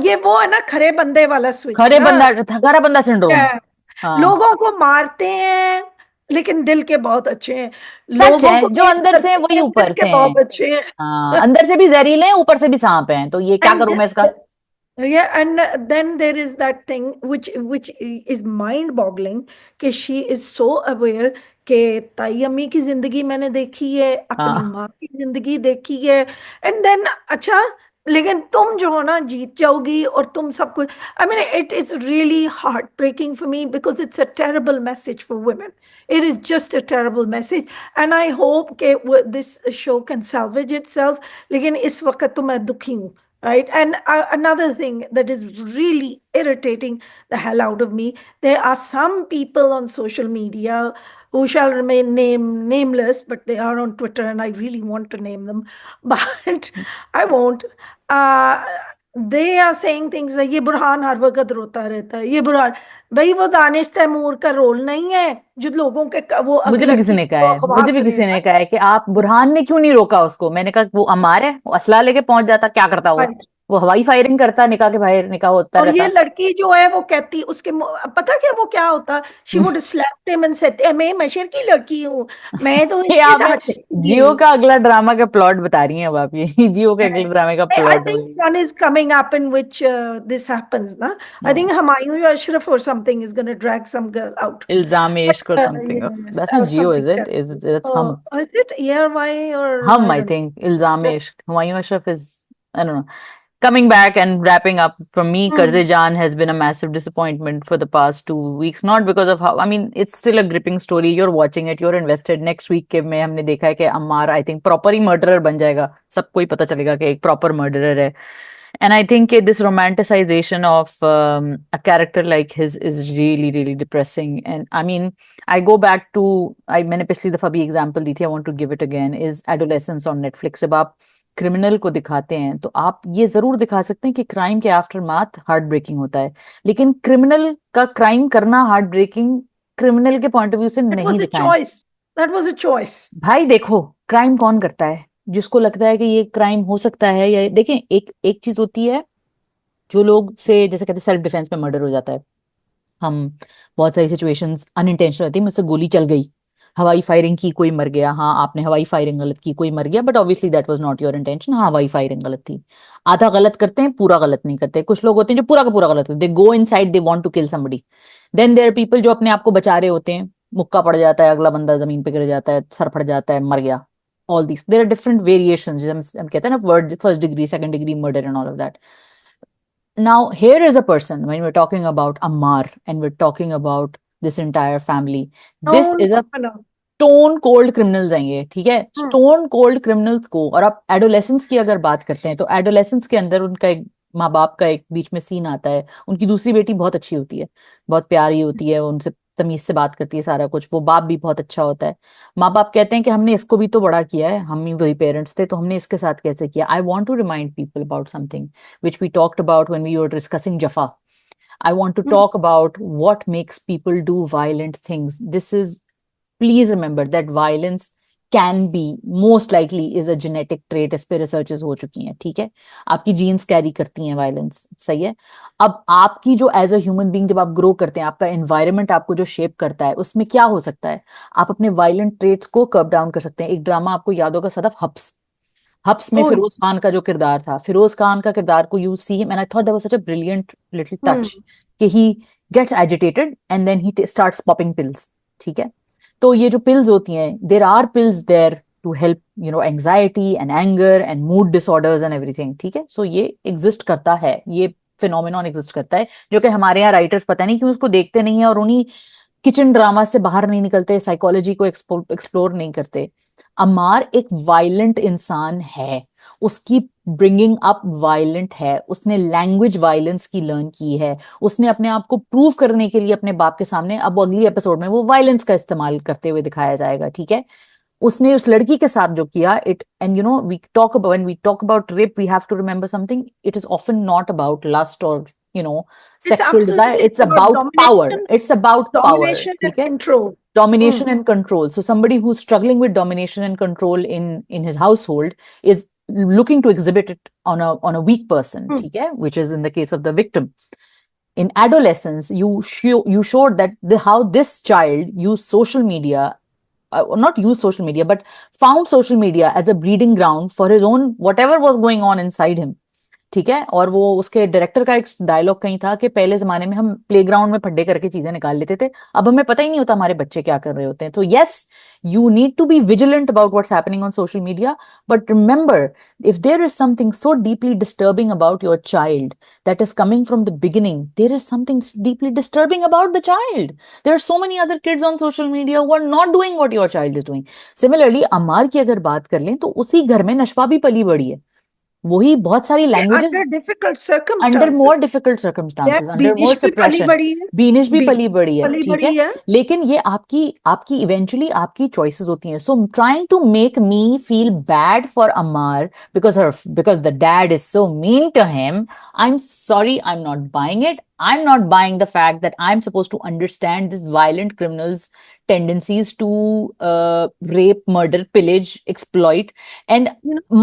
ये वो है ना खरे बंदे वाला स्विच खरे ना। बंदा खरा बंदा सिंड्रोम Yeah. हाँ लोगों को मारते हैं, लेकिन दिल के बहुत अच्छे हैं। सच लोगों है, को जो पेश अंदर से हैं करते वही हैं, दिल ऊपर के से हैं। बहुत अच्छे हाँ, हैं। अंदर से भी जहरीले हैं, ऊपर से भी सांप हैं, तो ये क्या And करूं मैं just इसका। yeah, and then there is that thing which is mind boggling कि she is so aware कि ताई अम्मी की जिंदगी मैंने देखी है, अपनी हाँ। माँ की जिंदगी देखी है। एंड देन अच्छा, लेकिन तुम जो हो ना जीत जाओगी और तुम सब कुछ। I mean it is really heart breaking for me because it's a terrible message for women. It is just a terrible message. And I hope कि this show can salvage itself। लेकिन इस वक्त तो मैं दुखी हूँ। Right. And another thing that is really irritating the hell out of me, there are some people on social media who shall remain nameless, but they are on Twitter, and I really want to name them, but I won't. Uh, they are saying things like ये बुरहान हर वक्त रोता रहता है, ये बुरहान। भाई वो दानिश तैमूर का role नहीं है जो लोगों के वो मुझे भी किसी लड़की ने कहा को है, अगवा मुझे भी करे किसी ने ना। कहा है कि आप बुरहान ने क्यों नहीं रोका उसको। मैंने कहा वो अमार है, वो असला लेके पहुंच जाता, क्या करता वो हवाई फायरिंग करता, निकाह के बाहर निकाह होता और ये रहता। लड़की जो है वो कहती उसके पता क्या वो क्या होता। She would slap him and said मैं मशर की लड़की हूँ, मैं तो ये इसके आपने साथ जियो चलूंगी। का अगला ड्रामा का प्लॉट बता रही हैं अब आप, ये जियो के अगले ड्रामे का I प्लॉट है think ये। one is coming up in which this happens. Na? I हाँ, think Humayun Ashraf or something is going to drag some girl out. इल्जाम But, इश्क और something, yes, that's not or Jio something is like it, that. Is it's हम। Is it ERY or हम I I don't think इल्जाम know. इश्क, Humayun Ashraf is, I don't no. Coming back and wrapping up, from me, Qarz Hmm. Jaan has been a massive disappointment for the past 2 weeks. Not because of how, I mean, it's still a gripping story. You're watching it, you're invested. Next week के में हमने देखा है कि Ammar, I think, proper he murderer बन जाएगा. सबको ही पता चलेगा कि एक proper murderer है. And I think this romanticization of a character like his is really, really depressing. And I mean, I go back to, मैंने पिछली दफा भी example दी थी, I want to give it again, is adolescence on Netflix. जब आप criminal को दिखाते हैं तो आप ये जरूर दिखा सकते हैं कि क्राइम के आफ्टर माथ हार्ट ब्रेकिंग होता है, लेकिन क्रिमिनल का क्राइम करना हार्ट ब्रेकिंग क्रिमिनल के पॉइंट ऑफ व्यू से It नहीं was a दिखाएं। choice. That was a choice. भाई देखो, क्राइम कौन करता है जिसको लगता है कि ये क्राइम हो सकता है, या देखें, एक एक चीज होती है जो लोग से जैसे कहते हैं सेल्फ डिफेंस में मर्डर हो जाता है। हम बहुत सारी सिचुएशंस अनइंटेंशनल होती है, मुझसे गोली चल गई, हवाई फायरिंग की, कोई मर गया, हाँ आपने हवाई फायरिंग गलत की, कोई मर गया, but obviously that was not your intention, हाँ हवाई फायरिंग गलत थी। आधा गलत करते हैं, पूरा गलत नहीं करते। कुछ लोग होते हैं जो पूरा का पूरा गलत करते हैं, they go inside, they want to kill somebody. Then there are people जो अपने आप को बचा रहे होते हैं, मुक्का पड़ जाता है, अगला बंदा जमीन पे गिर जाता है, सर फट जाता है, मर गया। All this there are different variations, हम कहते हैं ना word, first degree, second degree murder and all of that. Now, here is a person, when we're talking about Ammar and we're talking about this entire family, this No, is a no. Stone cold criminals हैं ये, ठीक है, Hmm. Stone cold criminals को। और आप adolescence की अगर बात करते हैं तो एडोलेसेंस के अंदर उनका एक माँ बाप का एक बीच में सीन आता है। उनकी दूसरी बेटी बहुत अच्छी होती है, बहुत प्यारी होती है, उनसे तमीज से बात करती है, सारा कुछ, वो बाप भी बहुत अच्छा होता है। माँ बाप कहते हैं कि हमने इसको भी तो बड़ा किया है, हम ही वही पेरेंट्स थे, तो हमने इसके साथ कैसे किया। I want to remind people about something which we talked about when we were discussing Jafaa. I want to Hmm. talk about what makes people do violent things. This is, please remember that violence can be, most likely is a genetic trait, इस पे researches हो चुकी हैं, ठीक है। आपकी jeans carry करती हैं वायलेंस, सही है। अब आपकी जो एज अ ह्यूमन बीइंग जब आप ग्रो करते हैं, आपका एनवायरनमेंट आपको जो शेप करता है, उसमें क्या हो सकता है, आप अपने वायलेंट ट्रेट्स को कर्ब डाउन कर सकते हैं। एक ड्रामा आपको याद होगा, सदफ हब्स। हब्स में Oh, फिरोज खान का जो किरदार था, फिरोज खान का किरदार को you see him and I thought that was such a brilliant little hmm. Touch कि he gets agitated and then he starts popping pills, ठीक है। तो ये जो पिल्स होती हैं, there are pills there to help anxiety and anger and mood disorders and everything, ठीक है। सो ये एग्जिस्ट करता है, ये फिनोमिनॉन एग्जिस्ट करता है, जो कि हमारे यहाँ राइटर्स पता नहीं क्यों उसको देखते नहीं है और उन्हीं किचन ड्रामा से बाहर नहीं निकलते, साइकोलॉजी को एक्सप्लोर नहीं करते। अमार एक वायलेंट इंसान है, उसकी ब्रिंगिंग अप वायलेंट है, उसने लैंग्वेज वायलेंस की लर्न की है, उसने अपने आप को प्रूव करने के लिए अपने बाप के सामने, अब अगली एपिसोड में वो वायलेंस का इस्तेमाल करते हुए दिखाया जाएगा, ठीक है। उसने उस लड़की के साथ जो किया, it and we talk about, when we talk about rape, we have to remember something, it is often not about lust और you know It's sexual desire, absolutely it's about about power, domination, it's about power, domination and ठीक है। control. Hmm. Domination and control. So somebody who's struggling with domination and control in his household is looking to exhibit it on a weak person, Hmm. ठीक है, which is in the case of the victim. in adolescence, you showed that how this child used social media, not use social media, but found social media as a breeding ground for his own whatever was going on inside him. ठीक है, और वो उसके director का एक dialogue कहीं था कि पहले जमाने में हम प्लेग्राउंड में फड्डे करके चीजें निकाल लेते थे, अब हमें पता ही नहीं होता हमारे बच्चे क्या कर रहे होते हैं. तो yes, you need to be vigilant about what's happening on social media, but remember, if there is something so deeply disturbing about your child that is coming from the beginning, there is something deeply disturbing about the child. There are so many other kids on social media who are not doing what your child is doing. Similarly, अमार की अगर बात कर लें तो उसी घर में नशवा भी पली बड़ी है, वही बहुत सारी languages under difficult under circumstances. More difficult circumstances, under more बीनिश भी पली सप्रेशन. बड़ी है, बीनिश भी पली बीनिश बड़ी है, पली ठीक है, बड़ी है। लेकिन ये आपकी आपकी इवेंचुअली आपकी चॉइसेस होती हैं. So trying to make me feel bad for Ammar because the dad is so mean to him. I'm sorry, I'm not buying it. I'm not buying the fact that I'm supposed to understand this violent criminals tendencies to rape, murder, pillage, exploit. And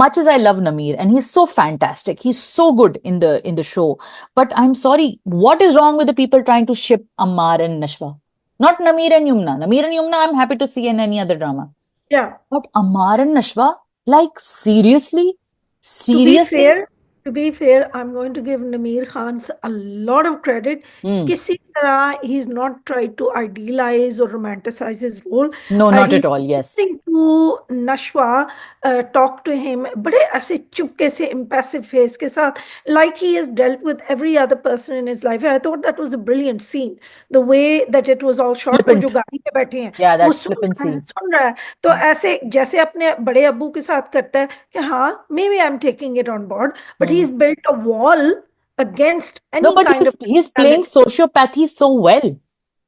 much as I love Nameer and he's so fantastic, he's so good in the show, but I'm sorry, what is wrong with the people trying to ship Ammar and Nashwa? Not Nameer and Yumna. Nameer and Yumna I'm happy to see in any other drama, Yeah. but Ammar and Nashwa, like seriously, To be seriously. fair, to be fair, I'm going to give Nameer Khan a lot of credit. Hmm. किसी तरह he's not tried to idealize or romanticize his role. No, not He's at all. Yes. listening to Nashwa talk to him बड़े ऐसे चुपके से impassive face के साथ, like he has dealt with every other person in his life. I thought that was a brilliant scene. The way that it was all shot, वो जो Flippant. गाड़ी पे बैठे हैं, Yeah, वो that flippancy. सुन रहा है, तो ऐसे जैसे अपने बड़े अब्बू के साथ करता है कि हाँ, maybe I'm taking it on board, but Hmm. he's built a wall against No, any but kind of he's playing reality. sociopathy so well.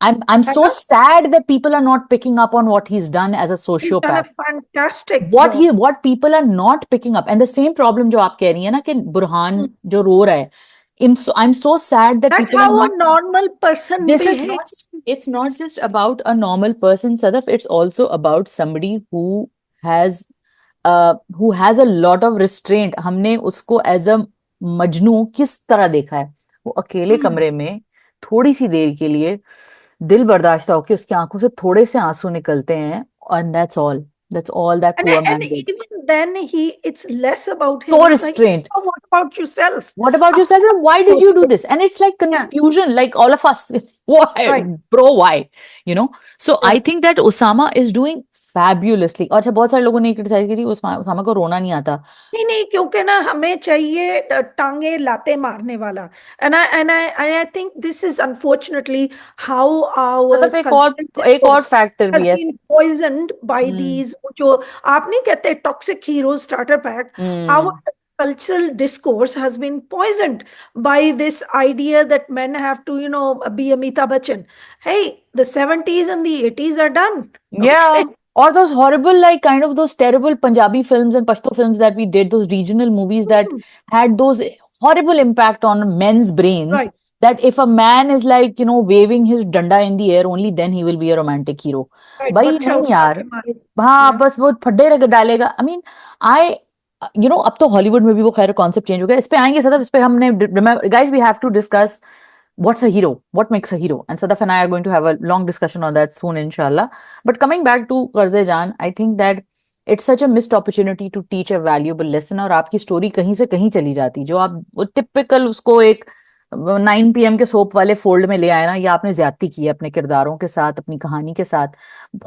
I'm है so ना? sad that people are not picking up on what he's done as a He's done a sociopath. fantastic job. What people are not picking up, and the same problem जो आप कह रही है ना कि Burhan Hmm. जो रो रहा है, I'm so sad that That's people are how not. a normal person This is behaves. not. It's not just about a normal person, Sadaf. It's also about somebody has who has a lot of restraint. हमने उसको as a Majnu किस तरह देखा है, वो अकेले Hmm. कमरे में थोड़ी सी देर के लिए दिल बर्दाश्त हो कि उसकी आंखों से थोड़े से आंसू निकलते हैं, and that's all that poor And man did. even then, it's less about him. So It's like, restrained. oh, what about yourself? What about आप yourself? And why did you do सोचो। this? And it's like Yeah, confusion, like all of us. Why, right. bro? Why? So Yeah. I think that Osama is doing fabulously. और अच्छा, बहुत सारे लोगों ने criticise की थी उसामा को रोना नहीं आता. नहीं नहीं, क्योंकि ना हमें चाहिए टांगे लाते मारने वाला। And I think this is unfortunately how our मतलब cultural एक और discourse फैक्टर has भी है. been poisoned by hmm. these, जो आप नहीं कहते toxic hero starter pack. Our hmm. cultural discourse has been poisoned by this idea that men have to, be Amitabh Bachchan. Hey, the 70s and the 80s are done. Yeah. Okay. Or those horrible, like kind of those terrible Punjabi films and Pashto films that we did, those regional movies that Hmm. had those horrible impact on men's brains. Right, That if a man is like, waving his danda in the air, only then he will be a romantic hero. right. भाई बच्चा नहीं उठा यार, के मारे। हाँ Yeah. बस वो फड्डे रख डालेगा. आई मीन आई अब तो हॉलीवुड में भी वो खैर कॉन्सेप्ट चेंज हो गया. इस पे आएंगे सदफ, इस पे हमने guys we have to discuss what's a hero, what makes a hero, and Sadaf and I are going to have a long discussion on that soon, inshallah. But coming back to Qarz Jaan, I think that it's such a missed opportunity to teach a valuable lesson. और आपकी story कहीं से कहीं चली जाती, जो आप वो टिपिकल उसको एक 9 PM के सोप वाले फोल्ड में ले आए ना, ये आपने ज्यादती की है अपने किरदारों के साथ, अपनी कहानी के साथ,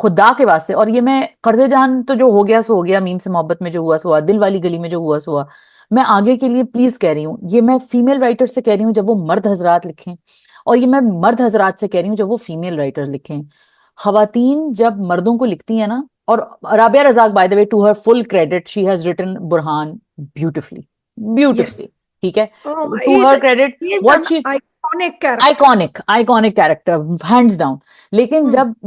खुदा के वास्ते. और ये मैं कर्ज जान तो जो हो गया सो हो गया, मीम से मोहब्बत में जो हुआ सो हुआ, दिल वाली गली में जो हुआ सो हुआ. मैं आगे के लिए प्लीज कह रही हूँ, ये मैं फीमेल राइटर से कह रही हूँ जब वो मर्द हजरात लिखें, और ये मैं मर्द हजरात से कह रही हूँ जब वो फीमेल राइटर लिखें. खवातीन जब मर्दों को लिखती है ना, और Rabia Razzaq, by the way, to her full credit, she has written Burhan beautifully, Yes. Beautifully, ठीक है, Oh my, to her credit. he's what an she, iconic character. Iconic iconic character, hands down. लेकिन Hmm.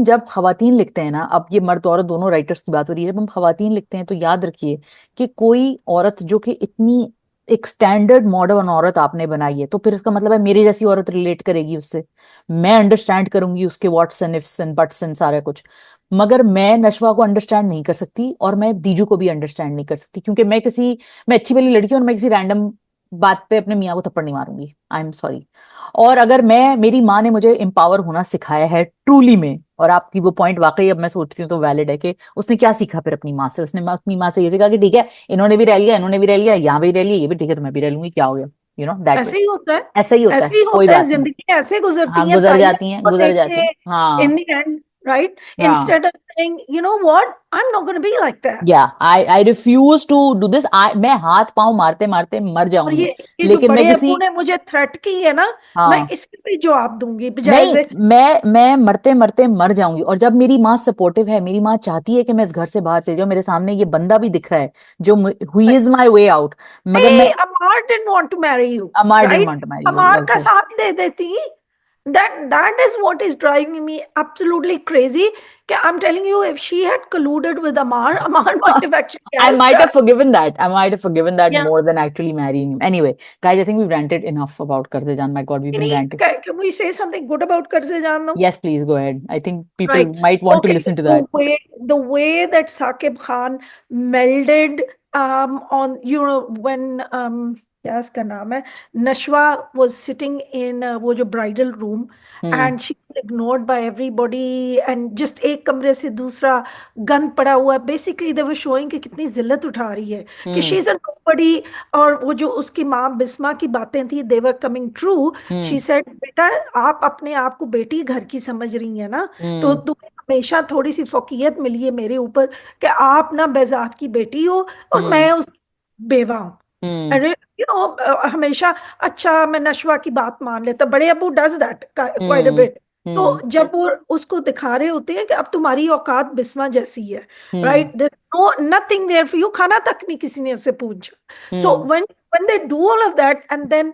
जब खवातीन लिखते हैं ना, अब ये मर्द औरत दोनों राइटर्स की बात हो रही है, जब हम खवातीन लिखते हैं तो याद रखिए कि कोई औरत जो कि इतनी एक स्टैंडर्ड मॉडर्न औरत आपने बनाई है, तो फिर इसका मतलब है मेरी जैसी औरत रिलेट करेगी उससे, मैं अंडरस्टैंड करूंगी उसके whats and ifs and buts and सारा कुछ. मगर मैं नशवा को अंडरस्टैंड नहीं कर सकती, और मैं दीजू को भी अंडरस्टैंड नहीं कर सकती, क्योंकि मैं अच्छी वाली लड़की हूं और मैं किसी रैंडम बात पे अपने मियाँ को थप्पड़ नहीं मारूंगी, आई एम सॉरी। और अगर मैं, मेरी माँ ने मुझे एम्पावर होना सिखाया है ट्रूली में, और आपकी वो पॉइंट वाकई अब मैं सोचती हूँ तो वैलिड है कि उसने क्या सीखा फिर अपनी माँ से, उसने अपनी माँ से ये सीखा कि ठीक है, इन्होंने भी रह लिया, इन्होंने भी रह लिया, यहाँ भी रह लिया, ये भी ठीक है, तो मैं भी रह लूंगी, क्या हो गया, दैट वे। ऐसे ही होता है। ऐसा ही होता ऐसे है, ही कोई होता है, बात नहीं। जिंदगी ऐसे गुजरती हाँ है, गुजर फायदे जाती हैं, को गुजर देख जाती के हैं, हाँ। इन द एंड, राइट, हाँ, instead of saying you know what, I am not gonna be like that. या I refuse to do this. मैं हाथ पांव मारते मारते मर और जाऊंगी, ये जो लेकिन मैं बड़े अबू किसी, ने मुझे थ्रेट की है ना, मैं हाँ, इसके भी जवाब दूंगी बजाय नहीं, से। मैं मरते मरते मर जाऊंगी। और जब मेरी माँ सपोर्टिव है, मेरी माँ चाहती है कि मैं इस घर से बाहर चले जाऊं, मेरे सामने ये बंदा भी दिख रहा है जो हुई इज माई वे आउट, मगर मैं, Hey, Amar didn't want to marry you, Amar didn't right? Want to marry you Amar का ऑल्सो। साथ ले देती। That is what is driving me absolutely crazy. I'm telling you, if she had colluded with Amar, Amar might have actually I helped might her. have forgiven that. I might have forgiven that Yeah. more than actually marrying him. Anyway, guys, I think we've ranted enough about Karze Jaan. My God, we've been ranting. Can we say something good about Karze Jaan though? Yes, please go ahead. I think people Right. might want to Okay. listen to that. The way that Saqib Khan melded on, when क्या इसका नाम है, Nashwa was sitting in वो जो bridal room, Hmm. and she was ignored by everybody, and just एक कमरे से दूसरा गंद पड़ा हुआ है, basically they were showing कि कितनी जिल्लत उठा रही है, कि Hmm. she's a nobody। और वो जो उसकी माँ बिस्मा की बातें थी, they were coming true। She Hmm. Said, बेटा आप अपने आप को बेटी घर की समझ रही है ना, तो Hmm. तुम्हें हमेशा थोड़ी सी फौकियत मिली है मेरे ऊपर, कि आप ना बेजात की बेटी हो और Hmm. मैं उसकी बेवा हूँ। Hmm. अरे हमेशा, अच्छा मैं नशवा की बात मान लेता, बड़े Abu does that quite a Hmm. Bit. Hmm. तो जब वो उसको दिखा रहे होते हैं कि अब तुम्हारी औकात बिस्मा जैसी है, Hmm. Right, there no nothing there for you, खाना तक नहीं किसी ने उससे पूछा। सो Hmm. when they do all of that, and then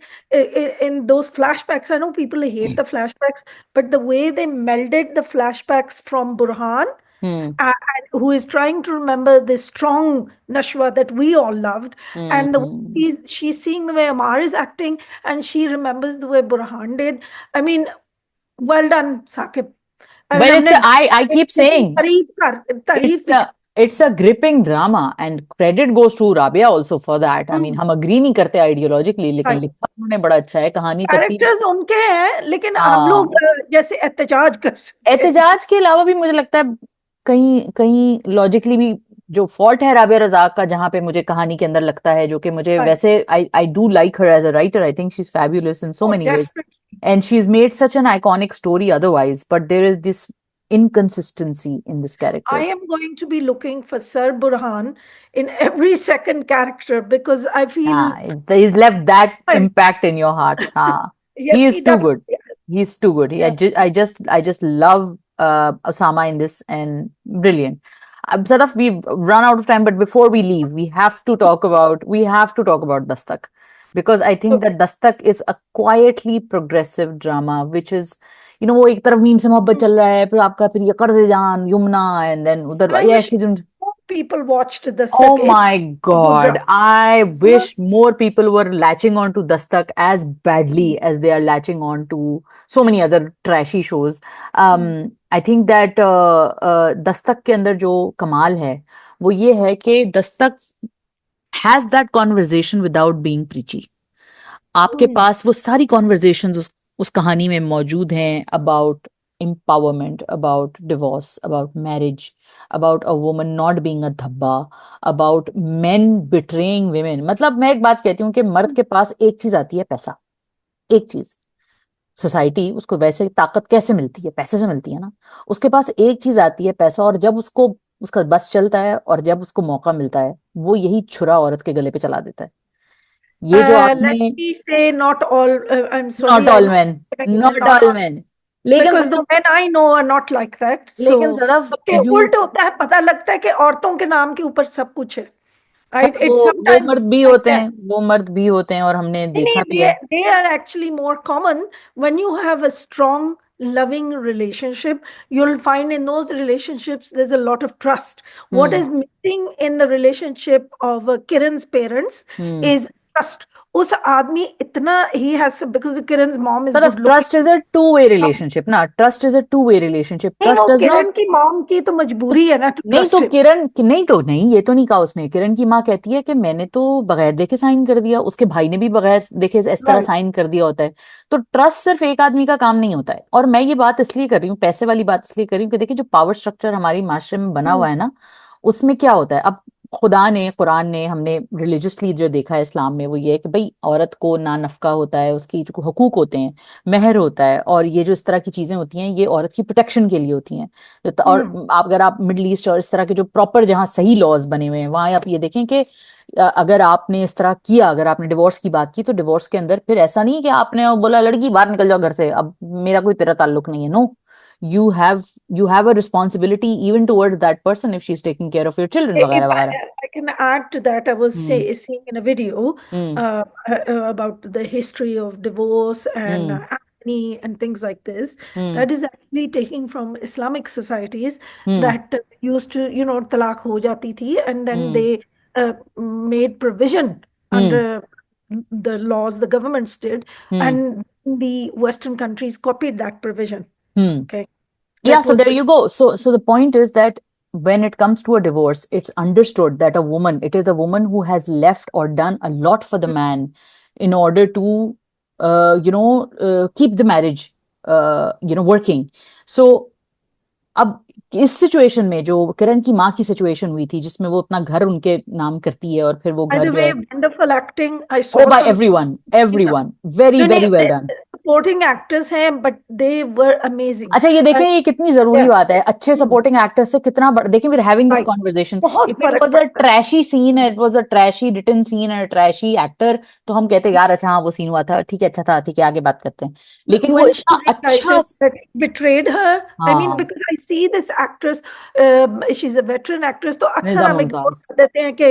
in those flashbacks, I know people hate the flashbacks, but the way they melded the flashbacks from Burhan, Hmm. and who is trying to remember this strong Nashwa that we all loved, and the way Hmm. she's seeing the way Amar is acting, and she remembers the way Burhan did. I mean, well done, Saqib. I mean, Well, हमने I keep saying तारीफ it's भी a gripping drama, and credit goes to Rabia also for that. I mean, हम agree नहीं करते ideologically, लेकिन कर, लिखा उन्होंने बड़ा अच्छा है, कहानी तरतीब। कैरेक्टर्स उनके हैं, लेकिन हम लोग हाँ, जैसे एहतजाज कर सकते हैं। एहतजाज के अलावा भी मुझे लगता है कहीं कहीं लॉजिकली भी जो फॉल्ट है राबिया रज़ाक का, जहां पे मुझे कहानी के अंदर लगता है, जो कि मुझे Right. वैसे, I do like her as a writer, I think she is fabulous in so Oh, many ways, definitely. and she's made such an iconic story otherwise, but there is this inconsistency in this character. I am going to be looking for Sir Burhan in every second character because I feel Ah, he's left that impact in your heart. Ah, yes, he is he too good. definitely has. He's too good. Yeah. I just love Osama in this, and brilliant. Sadaf, we've run out of time, but before we leave, we have to talk about Dastak, because I think Okay. that Dastak is a quietly progressive drama, which is, वो एक तरफ meme से मोहब्बत चल रहा है, फिर आपका फिर ये कर्ज़े जान, यमुना, एंड देन उधर I ये wish ऐश की more people watched Oh Dastak. It's my a good God. drama. I wish more people were latching on to Dastak as badly as they are latching on to so many other trashy shows. I think that Dastak के अंदर जो कमाल है वो ये है कि Dastak has that conversation without being preachy. आपके Hmm. पास वो सारी कॉन्वर्जेशंस उस कहानी में मौजूद हैं, about empowerment, about divorce, about marriage, about a woman not being a धब्बा, about men betraying women. मतलब मैं एक बात कहती हूँ कि मर्द के पास एक चीज आती है, पैसा। एक चीज, सोसाइटी उसको वैसे ताकत कैसे मिलती है, पैसे से मिलती है ना। उसके पास एक चीज आती है, पैसा, और जब उसको उसका बस चलता है और जब उसको मौका मिलता है, वो यही छुरा औरत के गले पे चला देता है। ये जो Let आपने, me say, not all. I'm not sorry, I all know man, not not all all, man, लेकिन because the Sadaf, men I know are not like that. So, लेकिन सदफ सबके यू, उल्ट होता है, पता लगता है कि औरतों के नाम के ऊपर सब कुछ है, खैर right? वो It वो sometimes मर्द it's भी like होते that. हैं, वो मर्द भी होते हैं, और हमने देखा भी है। They are actually more common when you have a strong, loving relationship. You'll find in those relationships there's a lot of trust. What hmm. is missing in the relationship of Kiran's parents hmm. is trust. उस आदमी इतना ही has, because Kiran's mom is Sort of good looking. trust is a two-way relationship ना, trust is a two-way relationship. नहीं, वो Trust does not, किरण की mom की तो तो मजबूरी है ना टू नहीं ट्रस्ट तो हिम। किरण नहीं तो नहीं, ये तो नहीं कहा उसने। किरण की माँ कहती है कि मैंने तो बगैर देखे साइन कर दिया, उसके भाई ने भी बगैर देखे इस तरह राइट। साइन कर दिया होता है। तो ट्रस्ट सिर्फ एक आदमी का काम नहीं होता है। और मैं ये बात इसलिए कर रही हूँ, पैसे वाली बात इसलिए कर रही हूँ कि देखिए जो पावर स्ट्रक्चर हमारी माशरे में बना हुआ है ना, उसमें क्या होता है। अब खुदा ने, कुरान ने, हमने रिलीजियसली जो देखा है इस्लाम में, वो ये है कि भाई औरत को ना नफका होता है, उसकी जो हुकूक होते हैं, महर होता है, और ये जो इस तरह की चीजें होती हैं ये औरत की प्रोटेक्शन के लिए होती हैं। और अगर आप मिडल ईस्ट और इस तरह के जो प्रॉपर जहाँ सही लॉज बने हुए हैं वहां आप ये देखें कि अगर आपने इस तरह किया, अगर आपने डिवोर्स की बात की, तो डिवोर्स के अंदर फिर ऐसा नहीं है कि आपने बोला लड़की बाहर निकल जाओ घर से, अब मेरा कोई तेरा ताल्लुक नहीं है। No, you have you have a responsibility even towards that person if she's taking care of your children If वगैरह वगैरह। I can add to that, I was hmm seeing in a video hmm about the history of divorce and hmm acne and things like this. Hmm That is actually taking from Islamic societies hmm that used to, talaq ho jati thi, and then hmm they made provision hmm under the laws the governments did, hmm and the Western countries copied that provision. Hmm Okay, Yeah, that so there was you go. So the point is that when it comes to a divorce, it's understood that it is a woman who has left or done a lot for the man in order to, keep the marriage, working. So अब इस situation में जो किरण की माँ की situation हुई थी, जिसमें वो अपना घर उनके नाम करती है और फिर वो by घर the जो way है, wonderful acting. I oh saw by some. Everyone, everyone, very नहीं वेरी वेल नहीं, डन। सपोर्टिंग एक्टर्स हैं बट दे वर अमेजिंग। अच्छा ये देखें, ये कितनी जरूरी बात है, अच्छे हम्म, सपोर्टिंग एक्टर्स से कितना देखें, we are having this right. Conversation. बहुत इफ इट फर्क वाज अ पड़ता है। Trashy scene, it was a trashy written scene और ट्रैशी एक्टर, तो हम कहते यार अच्छा हाँ वो सीन हुआ था, ठीक है, अच्छा था, ठीक है, आगे बात करते हैं। लेकिन वो When she इतना अच्छा, realizes that he betrayed her, I mean, हाँ, because I see this actress, she's a veteran actress, तो अक्सर निज़ाम हम इग्नोर मुमताज। कर देते हैं कि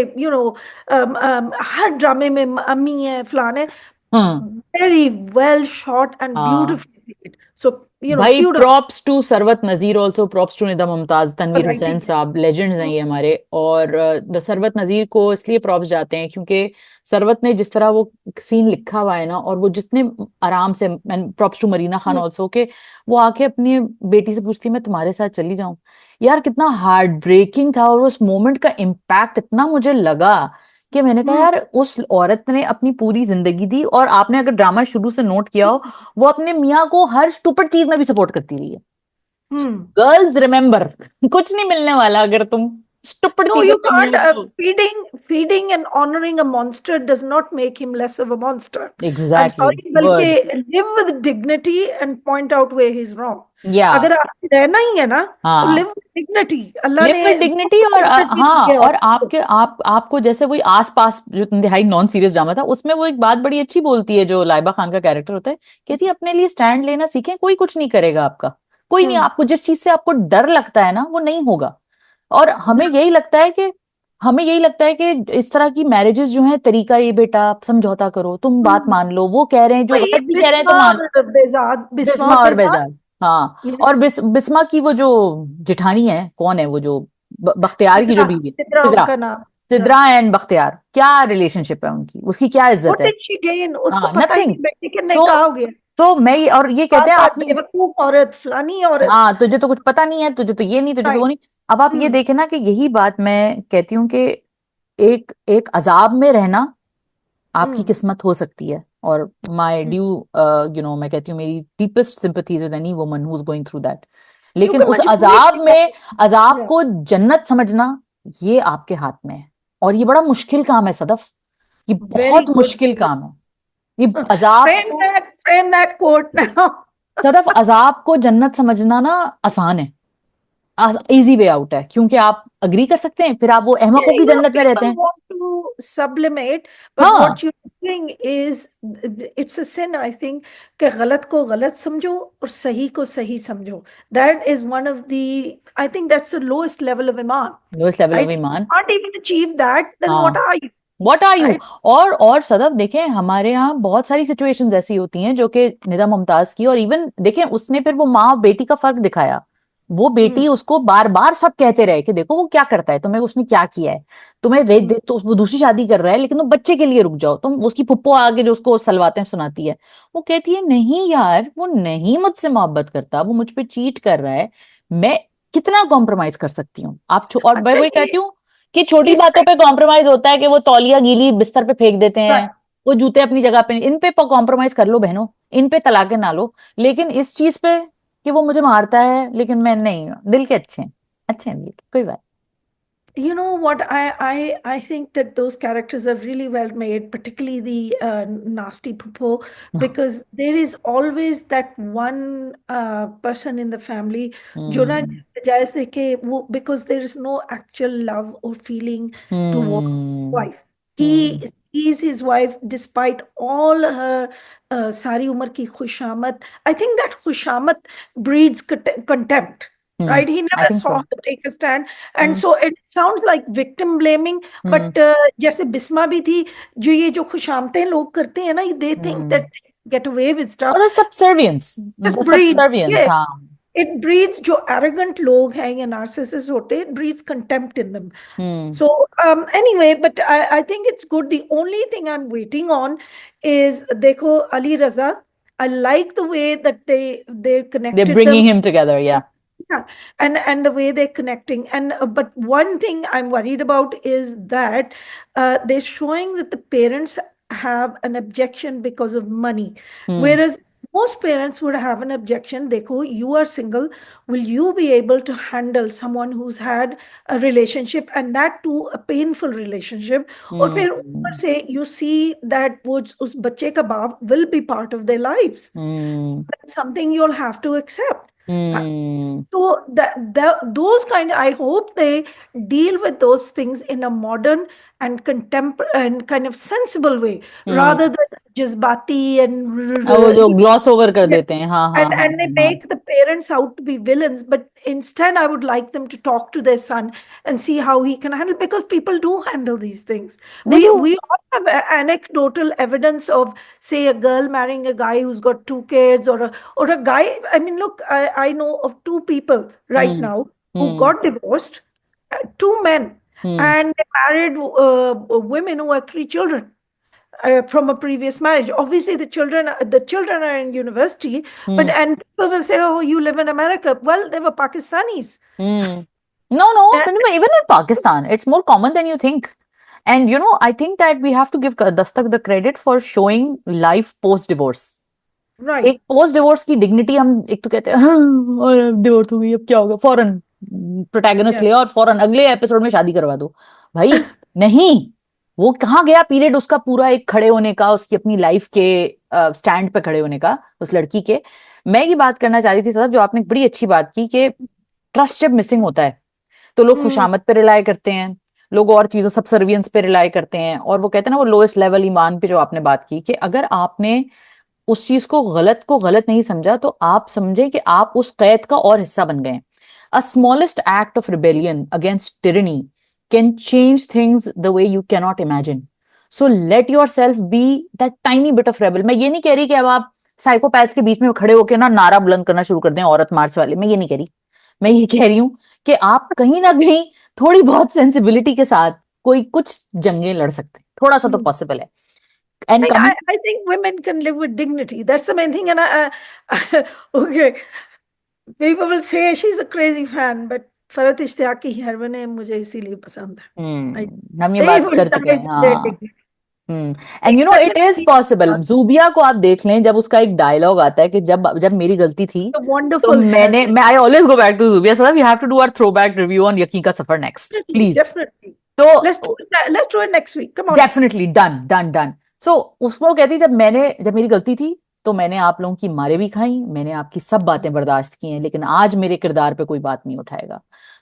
हर ड्रामे में अम्मी है फलाने। हाँ Very well shot and हाँ beautifully made. So, भाई kudos props to Sarwat Nazir, also props to Nida Mumtaz, for Tanveer Hussain writing it. साहब, लेजेंड्स हैं ये हमारे। और सरवत नजीर को इसलिए प्रॉप्स जाते हैं क्योंकि सरवत ने जिस तरह वो सीन लिखा हुआ है ना, और वो जितने आराम से, props to Marina Khan also, के वो आके अपनी बेटी से पूछती मैं तुम्हारे साथ चली जाऊं। यार कितना हार्ट ब्रेकिंग था, और उस मोमेंट का इम्पैक्ट इतना मुझे लगा कि मैंने कहा हम्म यार उस औरत ने अपनी पूरी जिंदगी दी। और आपने अगर ड्रामा शुरू से नोट किया हो, वो अपने मियाँ को हर स्टूपिड चीज में भी सपोर्ट करती रही है। हम्म। गर्ल्स रिमेम्बर, कुछ नहीं मिलने वाला अगर तुम स्टूपिड No, चीजों you करनी can't. हो तो। Feeding and honoring a monster does not make him less of a monster. I'm exactly, sorry, बल्कि word, live with dignity and point out where he's wrong. या, अगर आपको रहना ही है ना, तो हाँ, live with dignity. Allah live ने विद डिग्निटी। बहुत और dignity दी हाँ, है और औरत को। आपको जैसे वही आस पास जो इंतहाई नॉन सीरियस ड्रामा था, उसमें वो एक बात बड़ी अच्छी बोलती है, जो लाइबा खान का कैरेक्टर होता है, कहती है अपने लिए स्टैंड लेना सीखें, कोई कुछ नहीं करेगा आपका, कोई नहीं, हम्म आपको जिस चीज से आपको डर लगता है ना वो नहीं होगा। और हमें यही लगता है कि इस तरह की मैरिजेस जो है, तरीका ये बेटा आप समझौता करो, तुम बात हम्म। मान लो, वो कह रहे हैं जो वही गलत भी कह रहे हैं तो बिस्मा मान। और बेजाद, बिस्मा बिस्मा और और बेजाद। बेजार, हाँ। ये और बिस्मा की वो जो जिठानी है, कौन है वो जो बख्तियार की जो सिद्रा, बीवी है, सिद्रा सिद्रा। उनका नाम। सिद्रा एंड बख्तियार, क्या रिलेशनशिप है उनकी, उसकी क्या इज्जत व्हाट है। Did she gain? उसको हाँ, पता ही नथिंग। नहीं बेटे के तो निकाह हो गया। और ये कहते बार हैं बार आपने, बेवकूफ औरत, फलानी औरत। हाँ तुझे तो कुछ पता नहीं है, तुझे तो ये नहीं, तुझे तो वो राइट। नहीं। अब आप ये हम्म देखें ना कि यही बात मैं कहती हूँ कि एक एक अजाब में रहना आपकी हम्म किस्मत हो सकती है। और माई हम्म। ड्यू, मैं कहती हूँ मेरी deepest sympathies with any woman who is going through that. लेकिन क्योंकि उस मजबूरी अजाब थी में, अजाब Yeah. को जन्नत समझना, ये आपके हाथ में है। और ये बड़ा मुश्किल काम है सदफ, ये Very बहुत good. मुश्किल काम है। ये अजाब Frame को, that, frame that quote now. Sadaf अजाब को जन्नत समझना ना आसान है, इजी वे आउट है, क्योंकि आप अग्री कर सकते हैं, फिर आप वो Yeah, अहमकों की जन्नत में रहते people हैं। want to sublimate, but हाँ, what you're doing is it's a sin, I think, कि गलत को गलत समझो और सही को सही समझो. That is one of the, I think that's the lowest level of iman, lowest level of right? If you ईमान। can't even achieve that, then what हाँ, are you, what are you. right? और सदफ देखें, हमारे यहाँ बहुत सारी situations ऐसी होती हैं जो कि निदा मुमताज की, और इवन देखें उसने फिर वो माँ बेटी का फर्क दिखाया। वो बेटी उसको बार बार सब कहते रहे कि देखो वो क्या करता है, तुम्हें उसने क्या किया है, तुम्हें रेत दे, तो वो दूसरी शादी कर रहा है, लेकिन तुम बच्चे के लिए रुक जाओ। तुम उसकी पुप्पो आगे जो उसको सलवाते हैं सुनाती है, वो कहती है नहीं यार, वो नहीं मुझसे मोहब्बत करता, वो मुझ पे चीट कर रहा है, मैं कितना कॉम्प्रोमाइज कर सकती हूँ। और मैं अच्छा वही ये कहती हूँ कि छोटी इस बातों पे कॉम्प्रोमाइज होता है, कि वो तौलिया गीली बिस्तर पे फेंक देते हैं, टाइम वो जूते अपनी जगह पे, इन पे कॉम्प्रोमाइज कर लो बहनों, इन पे तलाके ना लो, लेकिन इस चीज पे कि वो मुझे मारता है लेकिन मैं नहीं, दिल के अच्छे हैं, अच्छे हैं दिल के, कोई बात। You know what? I think that those characters are really well made, particularly the nasty Pupo, because there is always that one person in the family, जो ना हम्म जैसे कि वो, because there is no actual love or feeling towards hmm wife. He sees his wife despite all her सारी उम्र की खुशामद. I think that खुशामद breeds contempt. Right? He I never think saw so. her take a stand. And hmm so it sounds like victim blaming, hmm but जैसे बिस्मा भी थी, जो ये जो खुशामतें लोग करते हैं ना, they think hmm that they get away with stuff. और the subservience, the It breeds, subservience, yeah, हाँ। it breeds, जो arrogant लोग हैं या narcissists होते हैं, it breeds contempt in them. Hmm So anyway, but I think it's good. The only thing I'm waiting on is देखो Ali Raza. I like the way that they they connected them. Bringing him together, या। Yeah, and the way they're connecting, and but one thing I'm worried about is that they're showing that the parents have an objection because of money, hmm whereas most parents would have an objection. Dekho, you are single. Will you be able to handle someone who's had a relationship, and that too a painful relationship? Or फिर ऊपर हम्म से you see that वो उस बच्चे का बाप will be part of their lives. Hmm That's something you'll have to accept. Hmm So those kind, I hope they deal with those things in a modern and contemporary and kind of sensible way, hmm rather than jazbati and वो जो gloss over कर देते हैं, हाँ हाँ हाँ and they हाँ। make the parents out to be villains. But instead, I would like them to talk to their son and see how he can handle, because people do handle these things. They do. We all have anecdotal evidence of, say, a girl marrying a guy who's got two kids, or a guy. I mean, look, I know of two people right hmm now who hmm got divorced, two men, hmm and they married women who have three children from a previous marriage. Obviously, the children are in university, but hmm and people will say, "Oh, you live in America." Well, they were Pakistanis. Hmm. No, no, And, even in Pakistan, it's more common than you think. And I think that we have to give Dastak the credit for showing life post divorce. right. एक post divorce की dignity, हम एक तो कहते हैं हाँ, और divorce हो गई अब क्या होगा, फौरन प्रोटैगनिस्ट Yeah. ले और फौरन अगले एपिसोड में शादी करवा दो। भाई नहीं, वो कहाँ गया पीरियड उसका पूरा, एक खड़े होने का, उसकी अपनी लाइफ के स्टैंड पे खड़े होने का उस लड़की के। मैं ये बात करना चाह रही थी सर, जो आपने बड़ी अच्छी बात की कि ट्रस्ट जब मिसिंग होता है तो लोग Hmm. खुशामद पे रिलाय करते हैं, लोग और चीजों सबसर्वियंस पे रिलाय करते हैं, और वो कहते हैं ना, वो लोएस्ट लेवल ईमान पे जो आपने बात की, कि अगर आपने उस चीज को गलत नहीं समझा, तो आप समझें कि आप उस कैद का और हिस्सा बन गए। A smallest act of rebellion against tyranny can change things the way you cannot imagine. So let yourself be that tiny bit of rebel. मैं ये नहीं कह रही कि अब आप साइकोपैथ्स के बीच में खड़े होकर ना नारा बुलंद करना शुरू कर दें औरत मार्च वाले, मैं ये नहीं कह रही। मैं ये कह रही हूं कि आप कहीं ना कहीं थोड़ी बहुत सेंसिबिलिटी के साथ कोई कुछ जंगें लड़ सकते हैं, थोड़ा सा तो Hmm. पॉसिबल है। And I, coming, I I think women can live with dignity. That's the main thing. And okay, people will say she's a crazy fan, but Farhat Ishtiaq की हेरोइन मुझे इसीलिए पसंद है. I, हम ये they बात will कर चुके die हैं, for their हाँ। dignity. And it is Secondly, possible. Zubia को आप देख लें, जब उसका एक डायलॉग आता है कि जब जब मेरी गलती थी, a तो wonderful heroine. मैं I always go back to Zubia. Sir we have to do our throw back review on Yakeen Ka Safar next Definitely, please. definitely. तो Let's do it next week. Come on. Definitely done done done. So उसमें वो कहती, जब मेरी गलती थी, तो मैंने आप लोगों की मारे भी खाई, मैंने आपकी सब बातें बर्दाश्त की हैं, लेकिन आज मेरे किरदार पे कोई बात नहीं उठाएगा।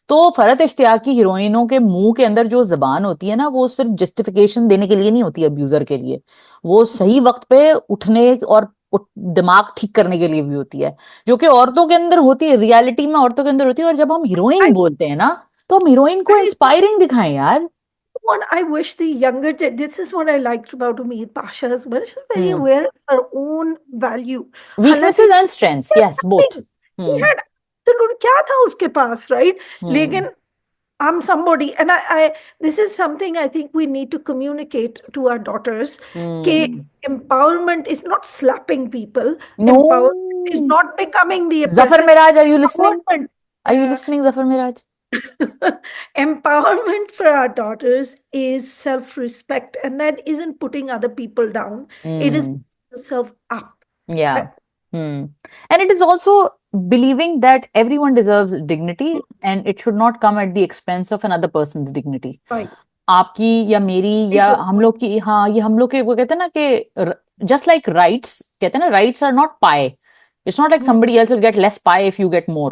तो फरहत इश्तियाक की हीरोइनों के मुंह के अंदर जो जबान होती है ना, वो सिर्फ जस्टिफिकेशन देने के लिए नहीं होती है अब्यूजर के लिए, वो सही वक्त पे उठने और दिमाग ठीक करने के लिए भी होती है, जो कि औरतों के अंदर होती है, रियलिटी में औरतों के अंदर होती है। और जब हम हीरोइन I, बोलते हैं ना, तो हम हीरोइन को I इंस्पायरिंग दिखाएं यार। what I wish the this is what I liked about Umeed Pasha as well. She's very hmm aware of her own value. हालांकि weaknesses and strengths, yes both. he had absolute क्या था उसके पास, right? हम्म लेकिन I'm somebody, and this is something I think we need to communicate to our daughters. Ke hmm empowerment is not slapping people. No Empowerment is not becoming the Zafar oppressive. Miraj, are you listening? Empowerment, are you uh, listening Zafar Miraj? empowerment for our daughters is self-respect, and that isn't putting other people down. It is hmm putting yourself up. Yeah. Uh, Hmm. And it is also believing that everyone deserves dignity and it should not come at the expense of another person's dignity. Right. आपकी या मेरी Very या good हम point. लोग की, हाँ, ये हम लोग के, वो कहते हैं ना कि जस्ट लाइक राइट्स, कहते हैं ना, राइट्स आर नॉट पाए. It's not like Hmm. somebody else will get less pie if you get more.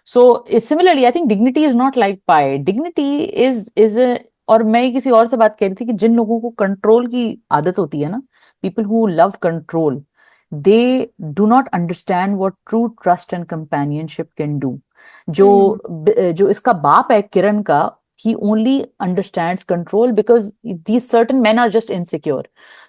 So similarly I think dignity is not like pie. Dignity is a, और मैं किसी और से बात कर रही थी कि जिन लोगों को कंट्रोल की आदत होती है ना, people who love control, they do not understand what true trust and companionship can do. जो Hmm. जो इसका बाप है किरण का, he only understands control because these certain men are just insecure.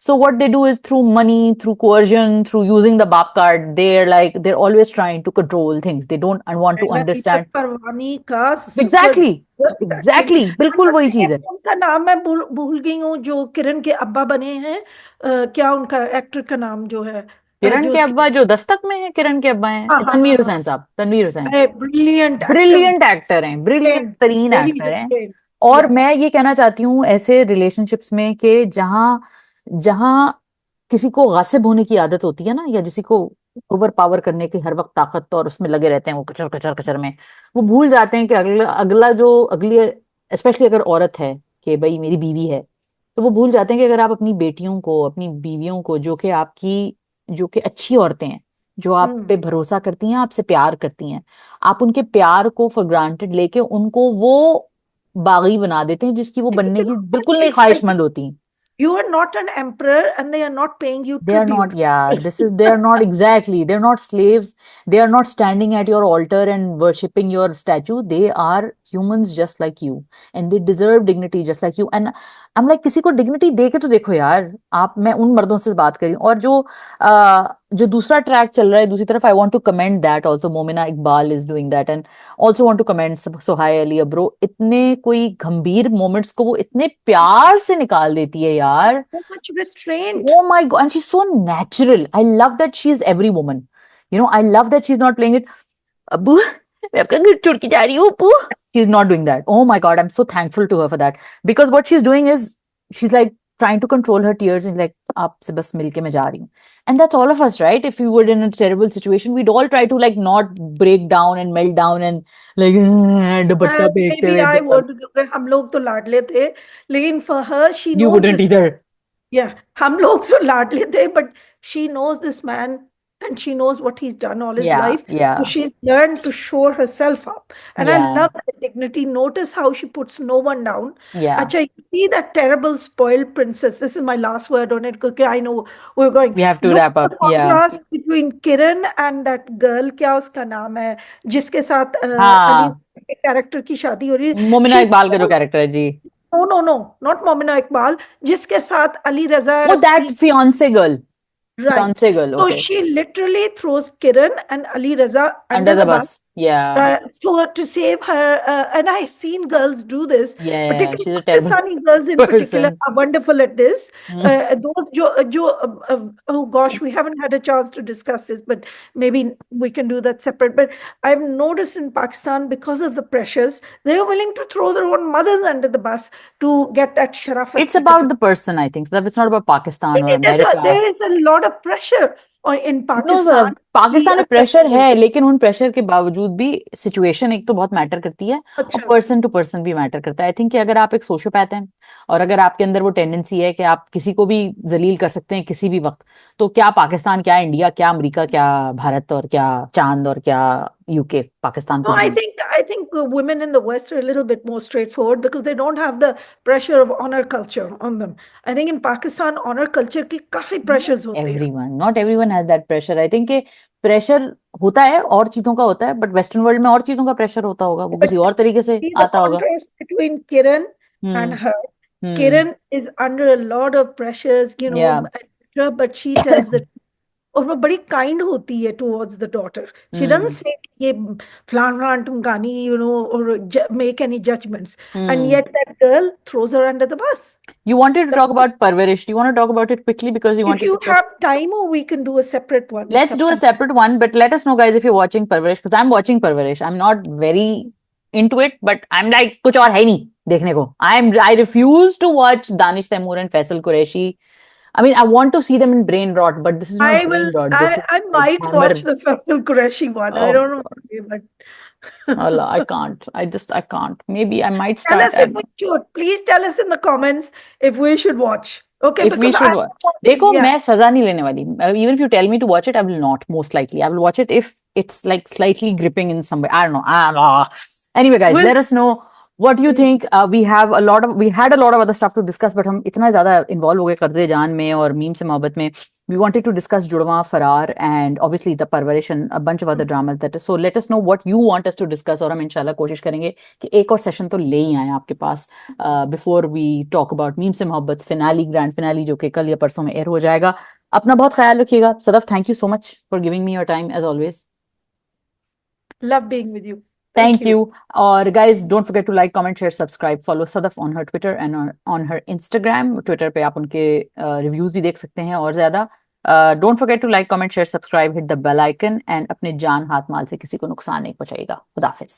So what they do is through money, through coercion, through using the bap card, they're always trying to control things. They don't want to पहला दीपक understand. Parwani का Exactly, जबरदस्त acting. exactly, बिल्कुल वही चीज है. उनका नाम मैं भूल गई हूँ, जो किरण के अब्बा बने हैं। क्या उनका एक्टर का नाम जो है, किरण जो के उसकी। अब्बा जो दस्तक में है, किरण के अब्बा हैं हाँ हाँ हाँ तनवीर हाँ। हुसैन साहब, Tanveer Hussain. Brilliant actor. Brilliant actor हैं, ब्रिलियंट तरीन वेरी एक्टर हैं. डिटेल्ड। और या। मैं ये कहना चाहती हूँ ऐसे रिलेशनशिप्स में कि जहां जहां किसी को गासिब होने की आदत होती है ना, या किसी को ओवर पावर करने की हर वक्त ताकत, और उसमें लगे रहते हैं वो कचर कचर कचर में, वो भूल जाते हैं कि अगला अगला जो अगली, स्पेशली अगर औरत है कि भाई मेरी बीवी है, तो वो भूल जाते हैं कि अगर आप अपनी बेटियों को, अपनी बीवियों को, जो कि अच्छी औरतें हैं, जो आप हम्म। पे भरोसा करती हैं, आपसे प्यार करती हैं, आप उनके प्यार को फॉर ग्रांटेड लेके उनको वो बागी बना देते हैं जिसकी वो बनने की बिल्कुल नहीं इट्स लाइक ख्वाहिशमंद होती. You are not an emperor and they are not paying you They are not, tribute. yeah, they are not, exactly, they're not slaves. They are not standing at your altar and worshipping your statue. They are humans just like you, and they deserve dignity just like you. And I'm like, किसी को dignity दे के तो देखो यार आप. मैं उन मर्दों से बात करी हूँ, और जो दूसरा ट्रैक चल रहा है दूसरी तरफ, I want to comment that also. Momina Iqbal is doing that, and also want to comment Sohai Ali Abro. इतने कोई गंभीर मोमेंट्स को वो इतने प्यार से निकाल देती है यार. So much restraint. Oh my God. And she's so natural. I love that she's every woman. I love that she's not playing it. Abbu, मैं अपना घर छोड़ के जा रही हूँ, अब्बू. She's not doing that. Oh my God. I'm so thankful to her for that. Because what she's doing is, she's like trying to control her tears and like, आपसे बस मिलके मैं जा रही हूँ. And that's all of us, right? If we were in a terrible situation, we'd all try to like not break down and melt down and like दुपट्टा फेंकते Maybe हुए I दीवार. would, क्योंकि हम लोग तो लाडले थे, लेकिन for her she You knows wouldn't this. either. Yeah, हम लोग तो लाडले थे, but she knows this man and she knows what he's done all his Yeah, life. So yeah, she's learned to show herself up. And I yeah, love that dignity. Notice how she puts no one down. yeah. Acha, you see that terrible spoiled princess. This is my last word on it, because I know we're going. We have to Look wrap at the up. Yeah. contrast between Kiran and that girl, क्या उसका नाम है, जिसके साथ अली हाँ, के character की शादी हो रही है। मोमिना She इकबाल का जो कैरेक्टर है जी. No no no, not Momina Iqbal, जिसके साथ अली रजा वो दैट की। Fiancee girl. Right. Fiancee girl, So okay. she literally throws Kiran and Ali Raza under under the the bus, बस. या. so to save her. And I've seen girls do this, या particularly she is a terrible Pakistani girls in particular person. are wonderful at this. Oh gosh, we haven't had a chance to discuss this, but maybe we can do that separate. But I've noticed in Pakistan, because of the pressures, they are willing to throw their own mothers under the bus to get that sharafat It's certificate. about the person, I think. It's not about Pakistan or America. There is a lot of pressure in no Pakistan to be Pakistan में pressure accepted. है, लेकिन उन pressure के बावजूद भी situation एक तो बहुत मैटर करती है, और अच्छा। पर्सन टू पर्सन भी मैटर करता है. आई थिंक कि अगर आप एक सोशियोपैथ हैं और अगर आपके अंदर वो टेंडेंसी है कि आप किसी को भी जलील कर सकते हैं किसी भी वक्त, तो क्या पाकिस्तान, क्या इंडिया, क्या अमेरिका, क्या भारत, और क्या चांद, और क्या यूके, पाकिस्तान No, कुछ भी. I think women in the West are a little bit more straightforward because they don't have the pressure of honor culture on them. I think in Pakistan honor culture की काफी pressures होते हैं. Not everyone has that pressure. I think कि pressure होता है और चीजों का होता है, बट वेस्टर्न वर्ल्ड में और चीजों का प्रेशर होता होगा, वो But किसी और तरीके से see the आता होगा. contrast between Kiran and hmm. her. Hmm. Kiran is under a lot of pressures, या. etc., but she tells the truth. और वो बड़ी काइंड होती है towards the daughter. She doesn't Hmm. Say ये फलान फलान टुमकानी, और make any judgments. And Hmm. Yet that girl throws her under the bus. You wanted to talk about Parvarish. Do you want to talk about it quickly because you If wanted to you talk? have time, or we can do a separate one. Let's do a separate one, but let us know, guys, if you're watching Parvarish, because I'm watching Parvarish. I'm not very into it, but I'm like, कुछ और है नहीं देखने को. I refuse to watch Danish Taimur and Faisal Qureshi. I mean, I want to see them in brain rot, but this is not I brain will. rot. This I is I like might watch hammer. the Faisal Qureshi one. I Oh don't know why, Allah, I but can't. I can't. Maybe I might tell start. us if we should. Please tell us in the comments if we should watch. Okay, If we because should I watch. watch it. देखो Yeah. मैं सजा नहीं लेने वाली. Even if you tell me to watch it, I will not. Most likely, I will watch it if it's like slightly gripping in some way. I don't know. I don't know. Anyway, guys, Will. let us know what you think. We had a lot of other stuff to discuss, but हम इतना ज़्यादा involve हो गए कर्ज़े जान में और meme से मोहब्बत में. We wanted to discuss Judwa, Farar, and obviously the Parvarish and a bunch of other dramas. So let us know what you want us to discuss, और हम इंशाल्लाह कोशिश करेंगे कि एक और सेशन तो ले ही आए आपके पास before we talk about Meem से मोहब्बत फिनाली, ग्रैंड फिनाली, जो कि कल या परसों में एयर हो जाएगा. अपना बहुत ख्याल रखिएगा. Sadaf, thank you so much for giving me your time as always. Love being with you. Thank Thank you. you. Or guys, don't forget to like, comment, share, subscribe. Follow Sadaf on her Twitter and on her Instagram. Twitter पे आप उनके reviews भी देख सकते हैं और ज़्यादा. Don't forget to like, comment, share, subscribe, hit the bell icon, and अपने जान हाथ माल से किसी को नुकसान नहीं पहुंचाइएगा. खुदा हाफिज.